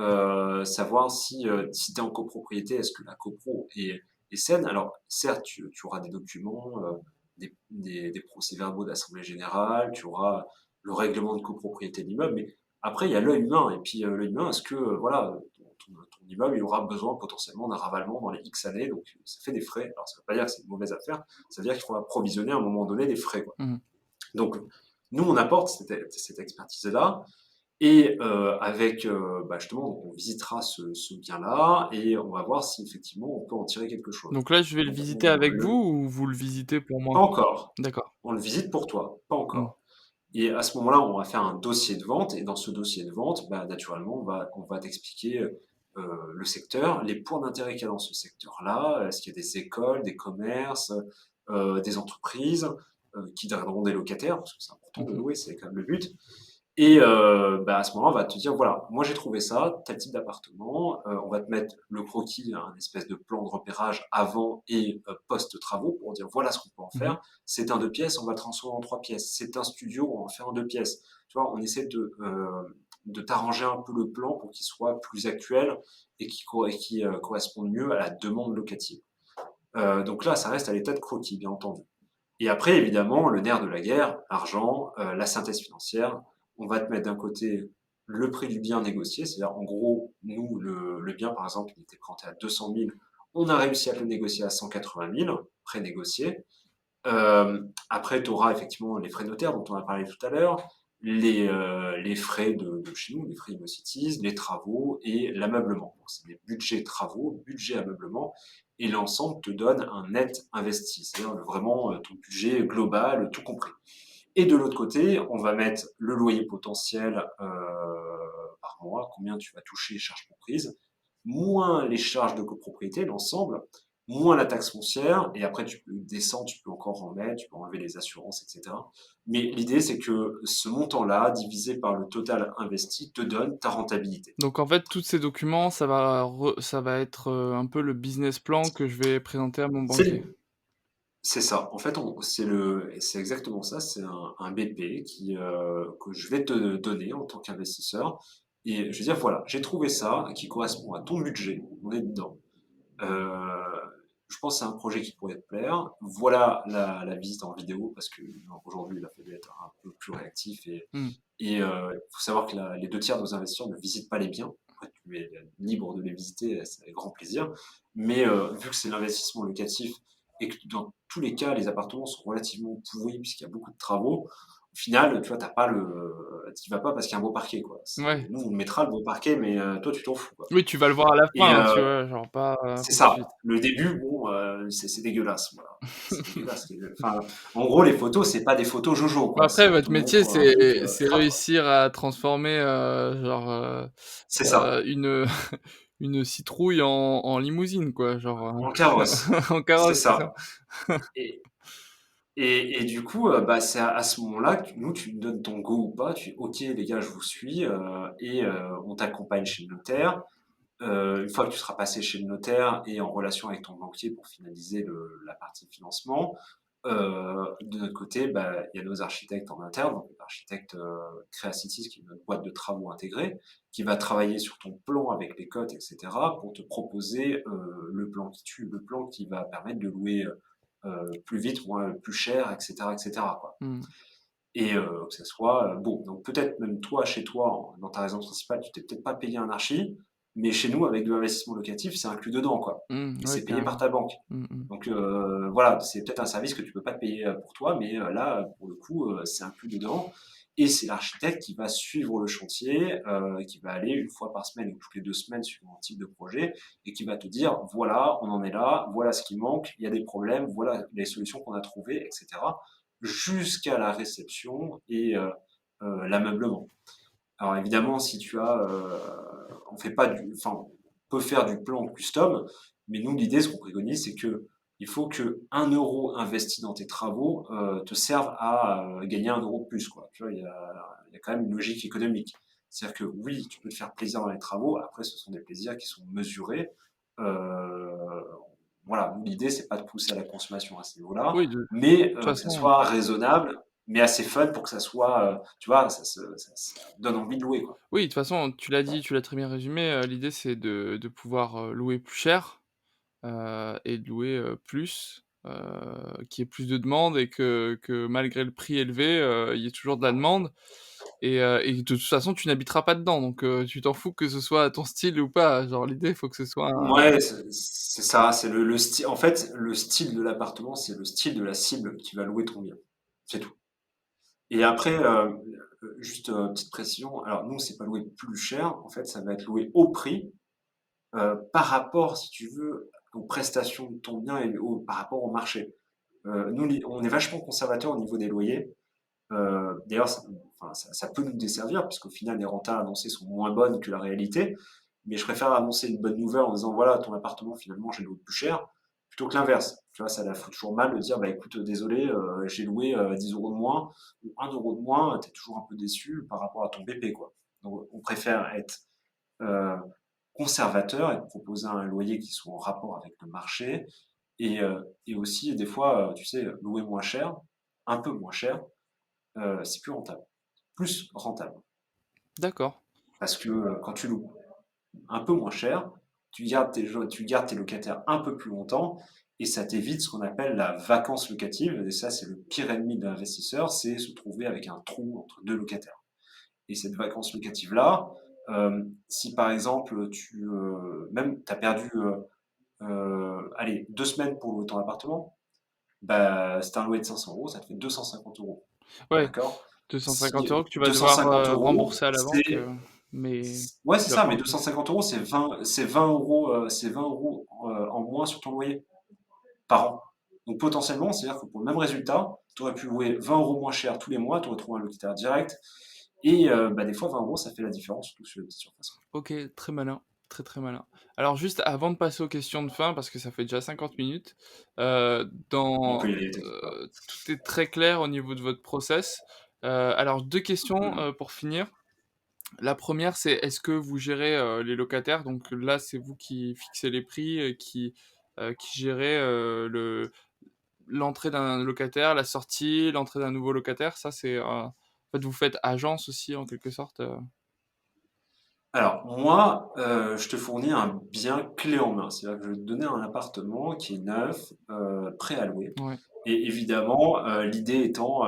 savoir si tu es en copropriété, est-ce que la copro est saine. Alors, certes, tu auras des documents, des procès-verbaux d'assemblée générale, tu auras le règlement de copropriété de l'immeuble, mais après, il y a l'œil humain. Et puis, l'œil humain, est-ce que voilà, ton immeuble, il aura besoin potentiellement d'un ravalement dans les X années, donc ça fait des frais. Alors, ça ne veut pas dire que c'est une mauvaise affaire, ça veut dire qu'il faut approvisionner à un moment donné des frais, quoi. Mmh. Donc, nous, on apporte cette expertise-là et avec, bah, justement, on visitera ce bien-là et on va voir si effectivement on peut en tirer quelque chose. Donc là, je vais le Donc visiter avec vous ou vous le visitez pour moi? pas encore, D'accord. on le visite pour toi, pas Mmh. encore. Et à ce moment-là, on va faire un dossier de vente et dans ce dossier de vente, bah, naturellement, on va t'expliquer le secteur, les points d'intérêt qu'il y a dans ce secteur-là, est-ce qu'il y a des écoles, des commerces, des entreprises qui draineront des locataires, parce que c'est important de Mmh. louer, c'est quand même le but. Et bah, à ce moment-là, on va te dire, voilà, moi j'ai trouvé ça, tel type d'appartement, on va te mettre le croquis, un espèce de plan de repérage avant et post-travaux pour dire, voilà ce qu'on peut en Mmh. faire. C'est un 2 pièces, on va le transformer en 3 pièces. C'est un studio, on va en faire en 2 pièces. Tu vois, on essaie de t'arranger un peu le plan pour qu'il soit plus actuel et qui corresponde mieux à la demande locative. Donc là, ça reste à l'état de croquis, bien entendu. Et après, évidemment, le nerf de la guerre, l'argent, la synthèse financière, on va te mettre d'un côté le prix du bien négocié, c'est-à-dire en gros, nous, le bien, par exemple, il était présenté à 200 000, on a réussi à le négocier à 180 000, pré-négocié. Après, tu auras effectivement les frais notaires dont on a parlé tout à l'heure, les frais de chez nous, les frais InnoCities, les travaux et l'ameublement. Donc, c'est des budgets travaux, budget ameublement, et l'ensemble te donne un net investi, c'est-à-dire vraiment ton budget global, tout compris. Et de l'autre côté, on va mettre le loyer potentiel par mois, combien tu vas toucher charges comprises, moins les charges de copropriété, l'ensemble, moins la taxe foncière, et après tu peux descendre, tu peux encore en mettre, tu peux enlever les assurances, etc. Mais l'idée, c'est que ce montant-là, divisé par le total investi, te donne ta rentabilité. Donc en fait, tous ces documents, ça va être, un peu le business plan que je vais présenter à mon banquier? C'est c'est ça. En fait, c'est exactement ça. C'est un BP que je vais te donner en tant qu'investisseur. Et je vais dire, voilà, j'ai trouvé ça qui correspond à ton budget. On est dedans. Euh, je pense que c'est un projet qui pourrait te plaire. Voilà la visite en vidéo parce que aujourd'hui, il a fallu être un peu plus réactif Mmh. et faut savoir que les deux tiers de nos investisseurs ne visitent pas les biens. Après, tu es libre de les visiter, c'est avec grand plaisir. Mais vu que c'est l'investissement locatif et que dans tous les cas, les appartements sont relativement pourris puisqu'il y a beaucoup de travaux, au final, tu vois, t'y vas pas parce qu'il y a un beau parquet, quoi. Ouais. Nous, on le mettra le beau parquet, mais toi, tu t'en fous, quoi. Oui, tu vas le voir à la Et fin, tu vois? Genre pas, c'est tout de ça. suite. Le début, bon, c'est dégueulasse, voilà. C'est dégueulasse. Enfin, en gros, les photos, c'est pas des photos Jojo, Bah, quoi. après, C'est on te votre métier, montre un truc c'est crade, quoi. réussir à transformer, genre, C'est ça. une, une citrouille en limousine, quoi, genre, En carrosse. en C'est carrosse, c'est ça? ça. Et, et du coup, bah, c'est à ce moment-là que nous, tu nous donnes ton go ou pas. Tu dis, OK, les gars, je vous suis, et on t'accompagne chez le notaire. Une fois que tu seras passé chez le notaire et en relation avec ton banquier pour finaliser la partie financement, de notre côté, bah, il y a nos architectes en interne, donc l'architecte Creacities, qui est notre boîte de travaux intégrée, qui va travailler sur ton plan avec les cotes, etc., pour te proposer le plan qui va permettre de louer plus vite, moins, plus cher, etc., etc., quoi. Mmh. Et que ça soit bon. Donc peut-être même toi, chez toi, dans ta résidence principale, tu t'es peut-être pas payé un archi, mais chez nous, avec de l'investissement locatif, c'est inclus dedans, quoi. Mmh, Et ouais, c'est payé par carrément. ta banque. Mmh mh. Donc voilà, c'est peut-être un service que tu peux pas te payer pour toi, mais là, pour le coup, c'est inclus dedans. Et c'est l'architecte qui va suivre le chantier, qui va aller une fois par semaine ou toutes les 2 semaines suivant le type de projet, et qui va te dire, voilà, on en est là, voilà ce qui manque, il y a des problèmes, voilà les solutions qu'on a trouvées, etc. Jusqu'à la réception et l'ameublement. Alors évidemment, si tu as, on fait pas enfin, on peut faire du plan custom, mais nous l'idée, ce qu'on préconise, c'est que il faut que 1 € investi dans tes travaux te serve à gagner 1 € de plus, quoi. Tu vois, il y a quand même une logique économique. C'est-à-dire que oui, tu peux te faire plaisir dans les travaux. Après, ce sont des plaisirs qui sont mesurés. Euh, voilà, nous, l'idée, c'est pas de pousser à la consommation à ce niveau-là, Oui, de mais toute que ça façon soit raisonnable, mais assez fun pour que ça soit, tu vois, ça donne envie de louer, quoi. oui, de toute façon, tu l'as dit, tu l'as très bien résumé, l'idée, c'est de pouvoir, louer plus cher, et de louer, plus, qu'il y ait plus de demande et que malgré le prix élevé, il y ait toujours de la demande et de toute façon, tu n'habiteras pas dedans donc tu t'en fous que ce soit ton style ou pas. Genre l'idée, il faut que ce soit un Ouais, c'est ça, c'est le style. En fait, le style de l'appartement, c'est le style de la cible qui va louer ton bien. C'est tout. Et après, juste petite précision. Alors nous, c'est pas loué plus cher. En fait, ça va être loué au prix par rapport, si tu veux, aux prestations de ton bien et par rapport au marché. Nous, on est vachement conservateur au niveau des loyers. D'ailleurs, enfin, ça peut nous desservir, puisqu'au final, les rentas annoncées sont moins bonnes que la réalité. Mais je préfère annoncer une bonne nouvelle en disant, voilà, ton appartement, finalement, j'ai loué plus cher, plutôt que l'inverse. Tu vois, ça la fout toujours mal de dire, bah écoute, désolé, j'ai loué 10 € de moins ou 1 € de moins, tu es toujours un peu déçu par rapport à ton BP, quoi. Donc, on préfère être euh, conservateur et proposer un loyer qui soit en rapport avec le marché. Et aussi, des fois, tu sais, louer moins cher, un peu moins cher, c'est plus rentable. Plus rentable. D'accord. Parce que quand tu loues un peu moins cher, tu gardes tes locataires un peu plus longtemps et ça t'évite ce qu'on appelle la vacance locative. Et ça, c'est le pire ennemi de l'investisseur, c'est se trouver avec un trou entre deux locataires. Et cette vacance locative-là, si par exemple, même tu as perdu allez, 2 semaines pour louer ton appartement, bah, c'est un loyer de 500 euros, ça te fait 250 euros. Ouais, D'accord. 250 Si € que tu vas deux cent devoir, cinquante euros, rembourser à la banque, mais ouais, c'est tu vas ça, pas mais en deux cent toucher. cinquante euros, c'est 20 euros, en moins sur ton loyer par an. Donc potentiellement, c'est-à-dire que pour le même résultat, tu aurais pu louer 20 euros moins cher tous les mois, tu aurais trouvé un locataire direct. Et bah, des fois, 20 euros, ça fait la différence, surtout sur les petites surfaces. OK, très malin, très, très malin. Alors juste avant de passer aux questions de fin, parce que ça fait déjà 50 minutes, On dans peut y aller, t'inquiète pas. tout est très clair au niveau de votre process. Alors 2 questions, Mhm. pour finir. La première, c'est est-ce que vous gérez, les locataires? Donc là, c'est vous qui fixez les prix, qui gérez, l'entrée d'un locataire, la sortie, l'entrée d'un nouveau locataire? Ça, c'est, en fait, vous faites agence aussi en quelque sorte, Alors, moi, je te fournis un bien clé en main. C'est-à-dire que je vais te donner un appartement qui est neuf, prêt à louer. Ouais. Et évidemment, l'idée étant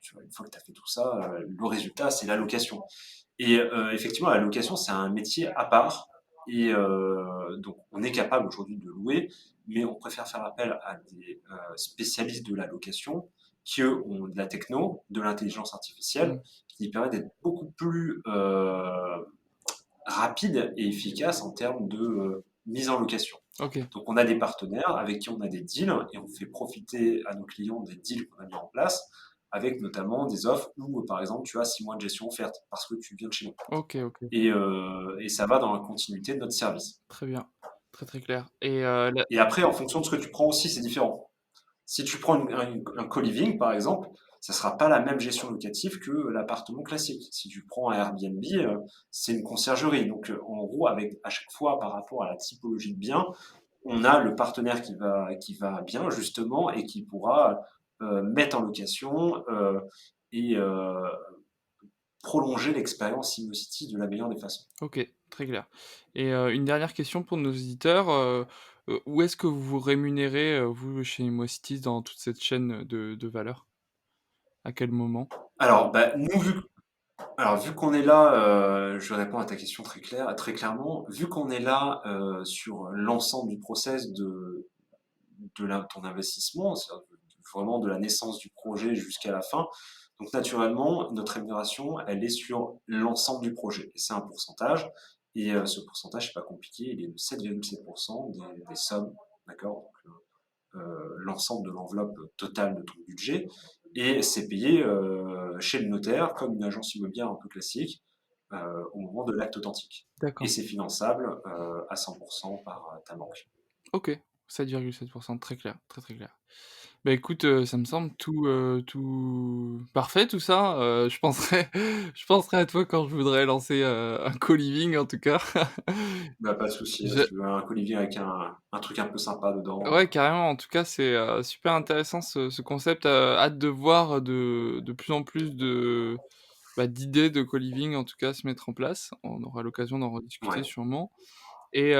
tu vois, une fois que tu as fait tout ça, le résultat, c'est la location. Et effectivement, la location, c'est un métier à part. Et donc, on est capable aujourd'hui de louer, mais on préfère faire appel à des spécialistes de la location qui, eux, ont de la techno, de l'intelligence artificielle, Mmh. qui permet d'être beaucoup plus rapide et efficace en termes de mise en location. OK. Donc, on a des partenaires avec qui on a des deals et on fait profiter à nos clients des deals qu'on a mis en place, avec notamment des offres où, par exemple, tu as 6 mois de gestion offerte parce que tu viens de chez nous. OK, OK. Et ça va dans la continuité de notre service. Très bien. Très, très clair et la Et après, en fonction de ce que tu prends aussi, c'est différent. Si tu prends un co-living, par exemple, ça ne sera pas la même gestion locative que l'appartement classique. Si tu prends un Airbnb, c'est une conciergerie. Donc, en gros, avec à chaque fois, par rapport à la typologie de bien, on a le partenaire qui va bien, justement, et qui pourra mettre en location et prolonger l'expérience InnoCity de la meilleure des façons. OK, très clair et une dernière question pour nos auditeurs, où est-ce que vous vous rémunérez, vous, chez Immocities, dans toute cette chaîne, de valeur? À quel moment? Alors, bah, vu qu'on est là, je réponds à ta question très clairement. Vu qu'on est là sur l'ensemble du process de ton investissement, c'est-à-dire vraiment de la naissance du projet jusqu'à la fin, donc naturellement, notre rémunération, elle est sur l'ensemble du projet. Et c'est un pourcentage. Et ce pourcentage, c'est pas compliqué, il est de 7,7% des sommes, d'accord? Donc, l'ensemble de l'enveloppe totale de ton budget. Et c'est payé chez le notaire, comme une agence immobilière un peu classique, au moment de l'acte authentique. Et D'accord. c'est finançable à 100% par ta banque. OK, 7,7, très clair, très, très clair. Bah, écoute, ça me semble tout parfait tout ça, je penserai je penserai à toi quand je voudrais lancer, un co-living en tout cas. Bah, pas de souci, si Je tu veux un Olivier avec un truc un peu sympa dedans. Ouais, carrément, en tout cas, c'est, super intéressant ce concept, hâte de voir, de plus en plus d'idées de co-living, en tout cas, se mettre en place. On aura l'occasion d'en rediscuter Ouais. sûrement et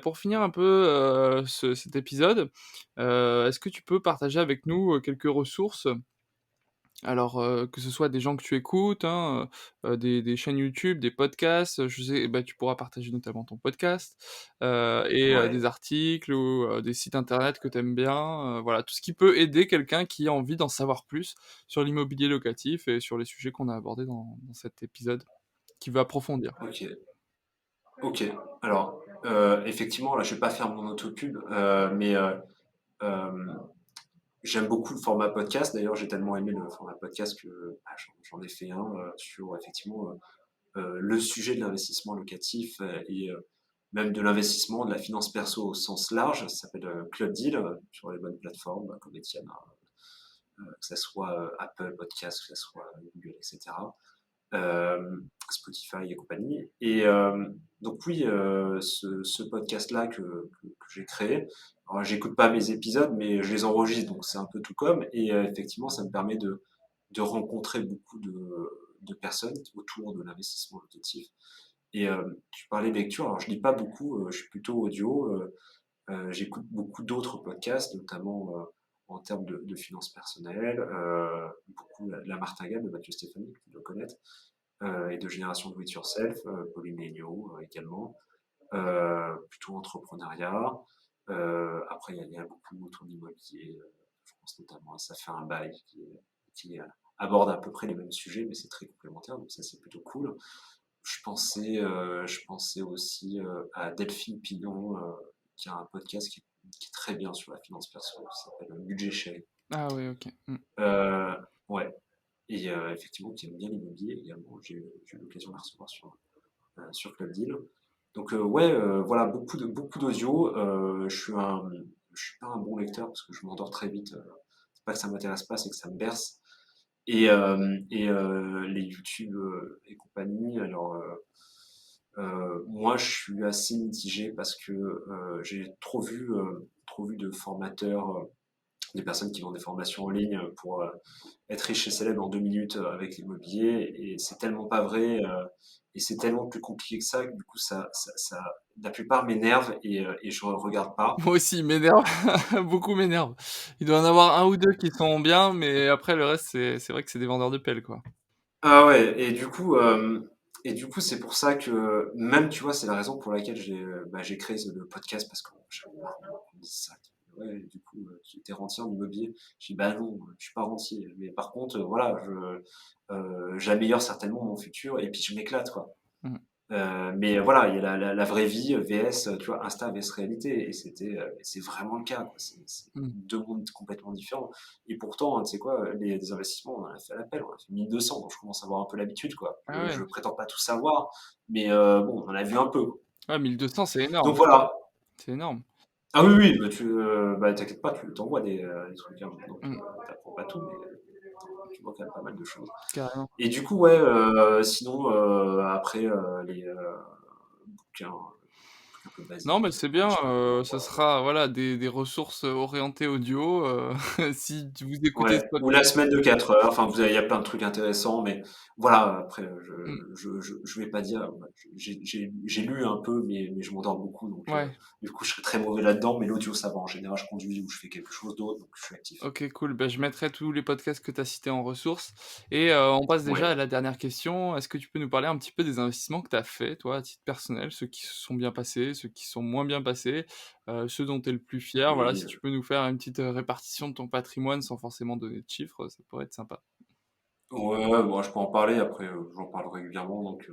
pour finir un peu, cet épisode, est-ce que tu peux partager avec nous, quelques ressources? Alors, que ce soit des gens que tu écoutes, hein, des chaînes YouTube, des podcasts, je sais tu pourras partager notamment ton podcast, et Ouais. des articles ou des sites internet que tu aimes bien, voilà, tout ce qui peut aider quelqu'un qui a envie d'en savoir plus sur l'immobilier locatif et sur les sujets qu'on a abordés dans cet épisode, qui veut approfondir. Ok. Ok. Alors, effectivement, là, je vais pas faire mon autopub, mais euh, j'aime beaucoup le format podcast. D'ailleurs, j'ai tellement aimé le format podcast que bah, j'en ai fait un sur effectivement le sujet de l'investissement locatif et même de l'investissement, de la finance perso au sens large. Ça s'appelle Club Deal sur les bonnes plateformes comme Etienne, que ce soit Apple Podcast, que ce soit Google, etc. Spotify et compagnie. Et donc oui, ce podcast-là que j'ai créé, alors j'écoute pas mes épisodes, mais je les enregistre, donc c'est un peu tout comme. Et effectivement, ça me permet de rencontrer beaucoup de personnes autour de l'investissement locatif. Et tu parlais de lecture, alors je lis pas beaucoup, je suis plutôt audio. J'écoute beaucoup d'autres podcasts, notamment en termes de finances personnelles, beaucoup la Martingale de Mathieu Stéphanie, que tu dois connaître, et de Génération Do It Yourself, Pauline Legnaud également, plutôt entrepreneuriat. Après, il y a beaucoup autour de l'immobilier, je pense notamment à Ça fait un bail qui aborde à peu près les mêmes sujets, mais c'est très complémentaire, donc ça c'est plutôt cool. Je pensais aussi à Delphine Pignon, qui a un podcast qui est très bien sur la finance personnelle, qui s'appelle Budget Chéri. Ah oui, OK. Mmh. Euh, ouais, et effectivement, qui aime bien l'immobilier également. J'ai eu l'occasion de la recevoir sur Club Deal. Donc ouais, voilà, beaucoup d'audio. Je suis pas un bon lecteur parce que je m'endors très vite. C'est pas que ça m'intéresse pas, c'est que ça me berce. Les YouTube et compagnie, alors moi je suis assez mitigé parce que j'ai trop vu de formateurs, des personnes qui vendent des formations en ligne pour être riche et célèbre en 2 minutes avec l'immobilier. Et c'est tellement pas vrai. Et c'est tellement plus compliqué que ça que du coup, la plupart m'énervent et je regarde pas. Moi aussi, il m'énerve, beaucoup m'énerve. Il doit y en avoir un ou 2 qui sont bien, mais après le reste, c'est vrai que c'est des vendeurs de pelles, quoi. Ah ouais, et du coup, c'est pour ça que même, tu vois, c'est la raison pour laquelle j'ai créé le podcast parce que j'en ai marre qu'on me dise ça. Ouais, du coup, tu étais rentier en immobilier. Je dis, bah non, je suis pas rentier. Mais par contre, voilà, j'améliore certainement mon futur et puis je m'éclate, quoi. Mmh. Mais voilà, il y a la vraie vie VS, tu vois, Insta VS réalité, c'est vraiment le cas, quoi. C'est Mmh. deux mondes complètement différents. Et pourtant, hein, tu sais quoi, des investissements, on en a fait à l'appel, on a fait 1200, donc je commence à avoir un peu l'habitude, quoi. Ah ouais. Je prétends pas tout savoir, mais bon, on en a vu un peu, quoi. Ouais, 1 200, c'est énorme, Donc voilà. c'est énorme. Ah oui, oui, bah, t'inquiète pas, tu t'envoies des trucs, hein, donc Mmh. t'apprends pas tout, mais tu vois quand même pas mal de choses. Carrément. Et du coup, ouais, sinon, après, les bouquins, un peu Non, mais basiques, c'est voilà, bien, je sais pas ça pourquoi. sera, voilà, des ressources, orientées audio, si vous écoutez ce Ouais, ou la podcast. semaine de 4 heures, enfin, il y a plein de trucs intéressants, mais voilà, après, Mmh. je vais pas dire, j'ai lu un peu, mais je m'endors beaucoup, donc Ouais. du coup, je serais très mauvais là-dedans, mais l'audio, ça va. En général, je conduis ou je fais quelque chose d'autre, donc je suis actif. OK, cool. Bah, je mettrai tous les podcasts que tu as cités en ressources et on passe déjà Ouais. à la dernière question. Est-ce que tu peux nous parler un petit peu des investissements que tu as faits, toi, à titre personnel, ceux qui se sont bien passés, ceux qui se sont moins bien passés, ceux dont tu es le plus fier? Voilà, Oui, si tu peux nous faire une petite, répartition de ton patrimoine sans forcément donner de chiffres, ça pourrait être sympa. ouais, bon, je peux en parler, après, j'en parle régulièrement, donc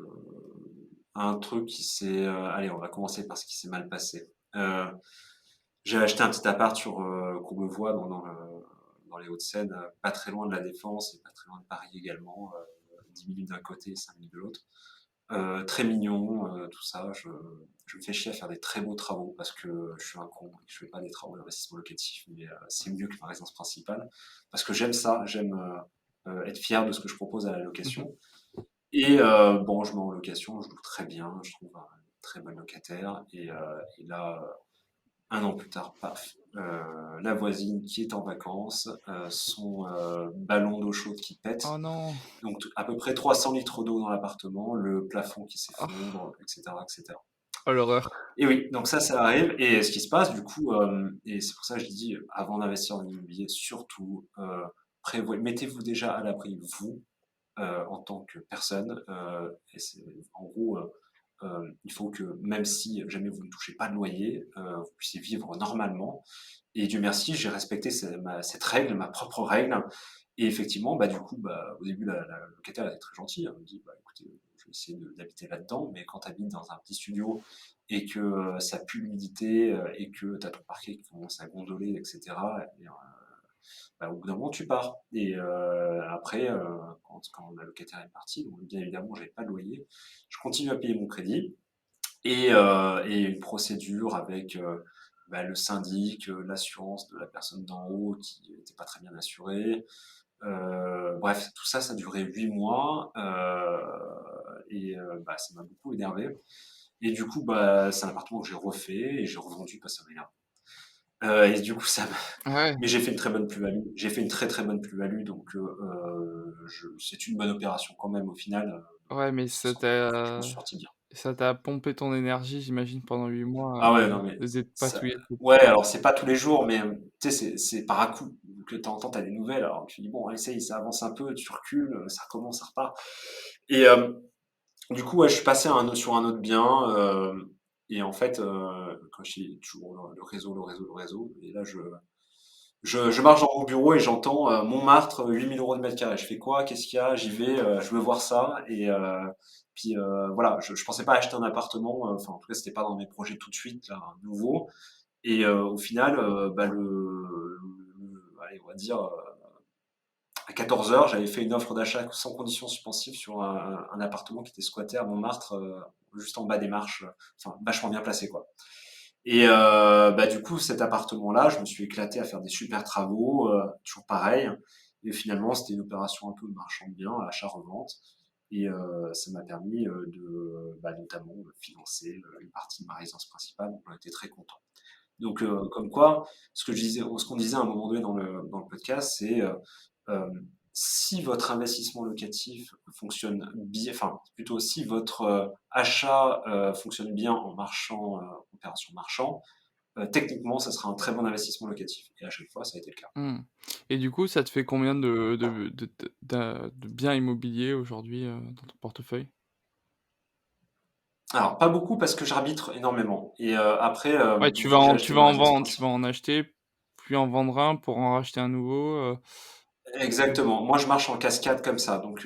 un truc allez, on va commencer par ce qui s'est mal passé. J'ai acheté un petit appart sur Courbevoie, dans les Hauts-de-Seine, pas très loin de la Défense et pas très loin de Paris également, 10 minutes d'un côté et 5 minutes de l'autre. Très mignon, tout ça. Je me fais chier à faire des très beaux travaux parce que je suis un con et que je fais pas des travaux d'investissement locatif, mais c'est mieux que ma résidence principale parce que j'aime ça, j'aime être fier de ce que je propose à la Mmh. location. Et bon, je mets en location, je loue très bien, je trouve un très bon locataire. Et là, 1 an plus tard, paf, la voisine qui est en vacances, son ballon d'eau chaude qui pète, Oh non! donc à peu près 300 litres d'eau dans l'appartement, le plafond qui Oh, s'effondre, etc., etc. oh l'horreur. Et oui, donc ça arrive. Et ce qui se passe, du coup, et c'est pour ça que je dis, avant d'investir dans l'immobilier, surtout, mettez-vous déjà à l'abri, vous, en tant que personne. En gros, il faut que même si jamais vous ne touchez pas de loyer, vous puissiez vivre normalement. Et Dieu merci, j'ai respecté cette règle, ma propre règle. Et effectivement, bah, du coup, bah, au début, la locataire elle est très gentille. Elle me dit, bah, écoutez, je vais essayer d'habiter là-dedans, mais quand tu habites dans un petit studio et que ça pue l'humidité et que tu as ton parquet qui commence à gondoler, etc., et, bah, au bout d'un moment, tu pars. Et après, quand la locataire est partie, donc bien évidemment, j'avais pas de loyer, je continue à payer mon crédit. et une procédure avec bah, le syndic, l'assurance de la personne d'en haut qui n'était pas très bien assurée. Bref, tout ça, ça a duré 8 mois bah, ça m'a beaucoup énervé. Et du coup, bah, c'est un appartement que j'ai refait et j'ai revendu parce que ça m'énerve. Et du coup, Ouais, mais j'ai fait une très bonne plus-value. J'ai fait une très très bonne plus-value, donc c'est une bonne opération quand même au final. ouais, mais Je m'en suis sorti bien. ça t'a pompé ton énergie, j'imagine, pendant 8 mois, Ah ouais, non mais d'être ça, patouillé. ouais, alors c'est pas tous les jours, mais tu sais, c'est par à coup que de temps en temps t'as des nouvelles. Alors tu dis bon, essaye, ça avance un peu, tu recules, ça recommence, ça repart. Et du coup, ouais, je suis passé sur un autre bien. Et en fait, quand je dis toujours le réseau, le réseau, le réseau, et là je marche dans mon bureau et j'entends Montmartre, 8 000 € de mètre carré. Je fais quoi? Qu'est-ce qu'il y a? J'y vais, je veux voir ça. Et puis voilà, je pensais pas acheter un appartement. Enfin, en tout cas, c'était pas dans mes projets tout de suite, là, nouveau. Et au final, bah, allez, on va dire, à 14 heures, j'avais fait une offre d'achat sans condition suspensive sur un appartement qui était squatté à Montmartre, juste en bas des marches, enfin, vachement bien placé, quoi. Et bah, du coup, cet appartement-là, je me suis éclaté à faire des super travaux, toujours pareil. Et finalement, c'était une opération un peu de marchand de biens, achat-revente. Et ça m'a permis bah, notamment de financer une partie de ma résidence principale. Donc, on était très contents. Donc, comme quoi, ce qu'on disait à un moment donné dans le podcast, c'est euh, si votre investissement locatif fonctionne bien, enfin, plutôt si votre achat fonctionne bien en marchand, opération marchand, techniquement, ça sera un très bon investissement locatif. Et à chaque fois, ça a été le cas. Mmh. Et du coup, ça te fait combien de biens immobiliers aujourd'hui, dans ton portefeuille? Alors, pas beaucoup parce que j'arbitre énormément. Et après, Ouais, une fois que j'ai acheté ma résidence tu vas principale, en acheter, puis en vendre un pour en racheter un nouveau, exactement. Moi, je marche en cascade comme ça. Donc,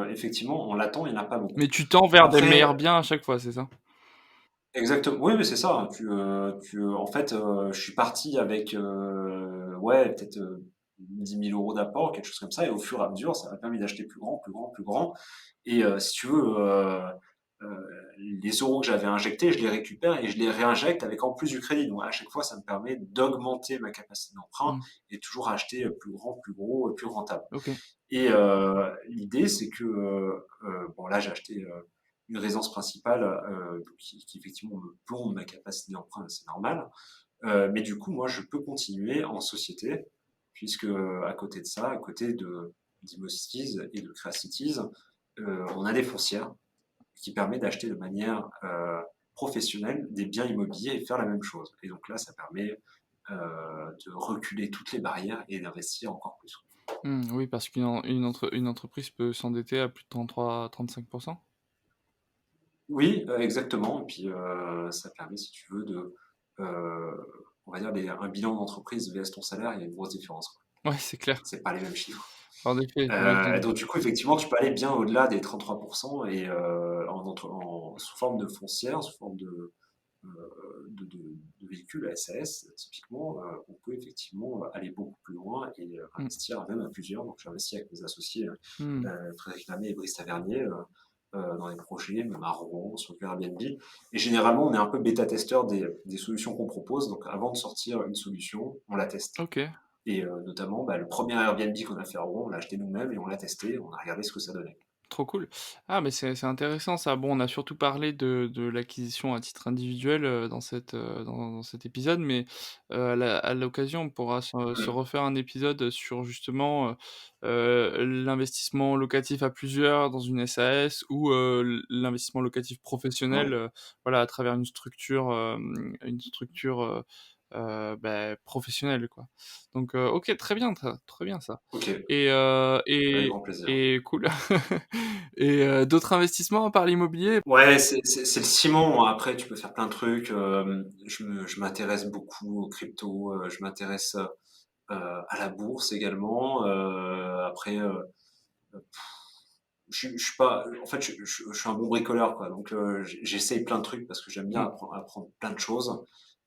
effectivement, on l'attend, il n'y en a pas beaucoup. mais tu tends vers des meilleurs Après, biens à chaque fois, c'est ça? exactement. Oui, mais c'est ça. En fait, je suis parti avec, ouais, peut-être 10 000 € d'apport, quelque chose comme ça. Et au fur et à mesure, ça m'a permis d'acheter plus grand, plus grand, plus grand. Et si tu veux, les euros que j'avais injectés, je les récupère et je les réinjecte avec en plus du crédit. Donc à chaque fois, ça me permet d'augmenter ma capacité d'emprunt Mmh. et toujours acheter plus grand, plus gros, plus rentable. OK. Et l'idée, c'est que, bon, là, j'ai acheté une résidence principale qui effectivement me plombe ma capacité d'emprunt, c'est normal. Mais du coup, moi, je peux continuer en société, puisque à côté de ça, à côté de d'Immocities et de Creacities, on a des foncières qui permettent d'acheter de manière professionnelle des biens immobiliers et faire la même chose. Et donc là, ça permet de reculer toutes les barrières et d'investir encore plus. Mmh, oui, parce une entreprise peut s'endetter à plus de 33-35%. Oui, exactement. Et puis, ça permet, si tu veux, on va dire, un bilan d'entreprise vs ton salaire, il y a une grosse différence, quoi. Ouais, c'est clair. C'est pas les mêmes chiffres. En effet, j'imagine. Donc, du coup, effectivement, tu peux aller bien au-delà des 33% et sous forme de foncière, sous forme de véhicules à SAS, typiquement, on peut effectivement aller beaucoup plus loin et Mmh. investir même à plusieurs. Donc, j'ai investi avec mes associés Mmh. Frédéric Lamé et Brice Tavernier dans les projets, même à Rouen, sur du Airbnb. Et généralement, on est un peu bêta-testeur des solutions qu'on propose. Donc, avant de sortir une solution, on la teste. OK. Et notamment, bah, le premier Airbnb qu'on a fait à Rouen, on l'a acheté nous-mêmes et on l'a testé, on a regardé ce que ça donnait. Trop cool. Ah, mais c'est intéressant ça. Bon, on a surtout parlé de l'acquisition à titre individuel, dans cet épisode, mais à l'occasion, on pourra se Mm. refaire un épisode sur justement, l'investissement locatif à plusieurs dans une SAS ou l'investissement locatif professionnel, Ouais, voilà, à travers une structure, professionnelle, quoi. Donc OK, très bien, très bien ça. ok, Et avec grand plaisir. cool. Et d'autres investissements à part l'immobilier? Ouais, c'est le ciment. Après, tu peux faire plein de trucs. Je m'intéresse beaucoup aux cryptos. Je m'intéresse à la bourse également. Après, je suis pas. En fait, je suis un bon bricoleur, quoi. Donc, j'essaye plein de trucs parce que j'aime bien Mmh, apprendre plein de choses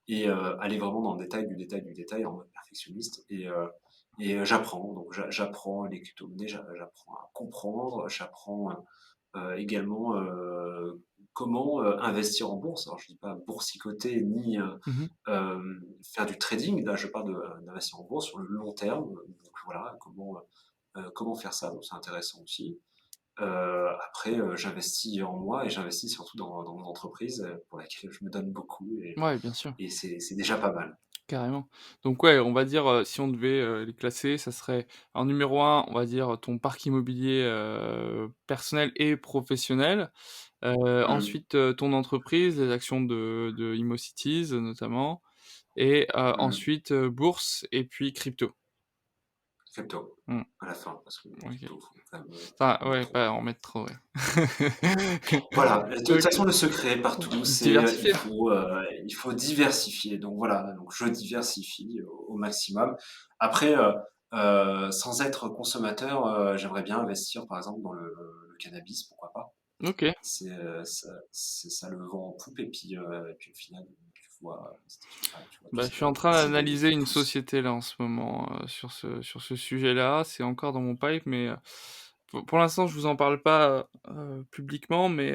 et aller vraiment dans le détail du détail du détail en mode perfectionniste. Et j'apprends. Donc, j'apprends les crypto-monnaies. J'apprends à comprendre. J'apprends. également, comment, investir en bourse. Alors je dis pas boursicoter ni, Mmh. faire du trading. Là, je parle d'investir en bourse sur le long terme, donc voilà, comment faire ça? Donc c'est intéressant aussi. Après, j'investis en moi et j'investis surtout dans mon entreprise, pour laquelle je me donne beaucoup Ouais, bien sûr. et c'est déjà pas mal. Carrément. Donc ouais, on va dire, si on devait, les classer, ça serait en numéro un, on va dire ton parc immobilier, personnel et professionnel. Mmh. Ensuite, ton entreprise, les actions de Immocities, notamment et Mmh. ensuite, bourse et puis crypto. Crypto, Mmh, à la fin, parce que OK. crypto, faut quand même, Enfin, en mettre ouais, trop. pas en mettre trop, ouais. Voilà, de toute OK. façon, le secret partout, c'est, Diversifier. il faut diversifier. Donc voilà, donc je diversifie au maximum. Après, sans être consommateur, j'aimerais bien investir, par exemple, dans le cannabis, pourquoi pas. OK. Ça le vend en poupe et puis au final, tu vois Bah, je suis en train tous ces bébés d'analyser qui une poussent. société là en ce moment, sur ce sujet-là. C'est encore dans mon pipe, mais pour l'instant je vous en parle pas, publiquement, mais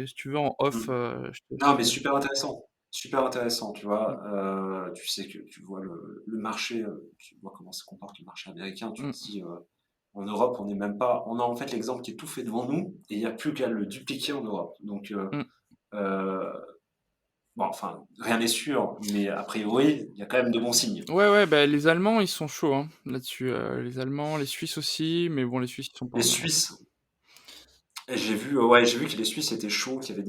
si tu veux en off, Mmh. je te Non, mais super intéressant, tu vois? Tu sais que tu vois le marché, tu vois comment se comporte le marché américain, tu te mmh, dis, en Europe, on n'est même pas on a en fait l'exemple qui est tout fait devant nous et il y a plus qu'à le dupliquer en Europe. Donc mmh. heu, bon, enfin, rien n'est sûr, mais a priori, il y a quand même de bons signes. Ouais, ouais, bah, les Allemands ils sont chauds, hein, là-dessus, les Allemands, les Suisses aussi, mais bon les Suisses ils sont pas Les en Europe. Suisses, et ouais, j'ai vu que les Suisses étaient chauds, qu'il y avait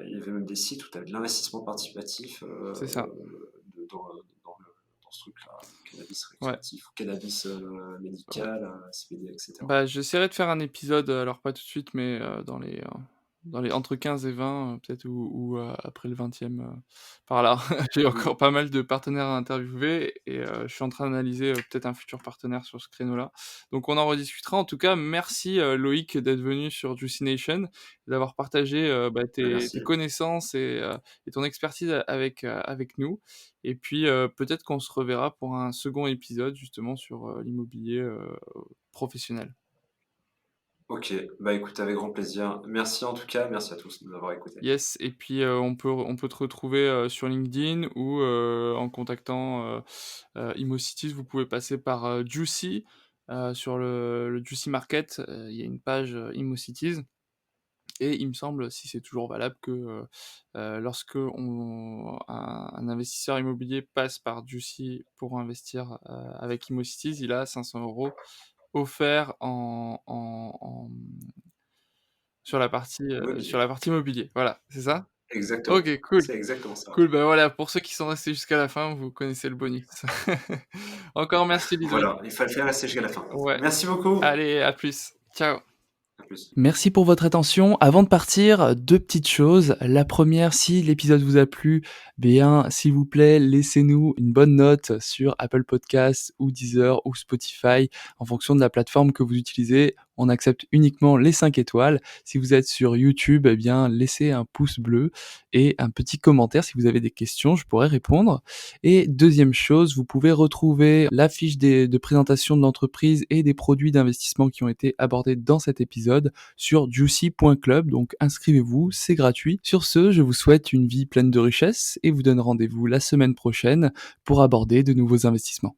il y avait même des sites où tu avais de l'investissement participatif, C'est ça, de dans ce truc-là, cannabis ouais. récréatif, cannabis, médical, CBD et cetera. Bah, j'essaierai de faire un épisode, alors pas tout de suite, mais dans les entre 15 et 20, peut-être ou après le 20e, par là. J'ai Mmh. encore pas mal de partenaires à interviewer et je suis en train d'analyser, peut-être un futur partenaire sur ce créneau-là. Donc on en rediscutera. En tout cas, merci, Loïc d'être venu sur Juicy Nation, d'avoir partagé, bah, Bah, tes merci. connaissances et ton expertise avec nous et puis, peut-être qu'on se reverra pour un second épisode justement sur, l'immobilier, professionnel. OK, bah, écoute, avec grand plaisir. Merci en tout cas, merci à tous de nous avoir écoutés. Yes et puis, on peut te retrouver, sur LinkedIn ou, en contactant, Immocities. Vous pouvez passer par, Juicy, sur le Juicy Market, il y a une page, Immocities et il me semble, si c'est toujours valable, que, lorsque un investisseur immobilier passe par Juicy pour investir, avec Immocities, il a 500 € offerts sur Immobilier. la partie immobilier. Voilà, c'est ça? Exactement, OK, cool. c'est exactement ça, ouais. Cool, bah, voilà, pour ceux qui sont restés jusqu'à la fin, vous connaissez le bonus. Encore merci Ludovic. Voilà, il fallait rester jusqu'à la fin. Ouais, Merci beaucoup. allez, à plus. Ciao. À plus. Merci pour votre attention. Avant de partir, 2 petites choses. La première, si l'épisode vous a plu, bien, s'il vous plaît, laissez-nous une bonne note sur Apple Podcasts ou Deezer ou Spotify en fonction de la plateforme que vous utilisez. On accepte uniquement les 5 étoiles. Si vous êtes sur YouTube, eh bien, laissez un pouce bleu et un petit commentaire si vous avez des questions, je pourrais répondre. Et deuxième chose, vous pouvez retrouver la fiche de présentation de l'entreprise et des produits d'investissement qui ont été abordés dans cet épisode sur juicy.club, donc inscrivez-vous, c'est gratuit. Sur ce, je vous souhaite une vie pleine de richesses et vous donne rendez-vous la semaine prochaine pour aborder de nouveaux investissements.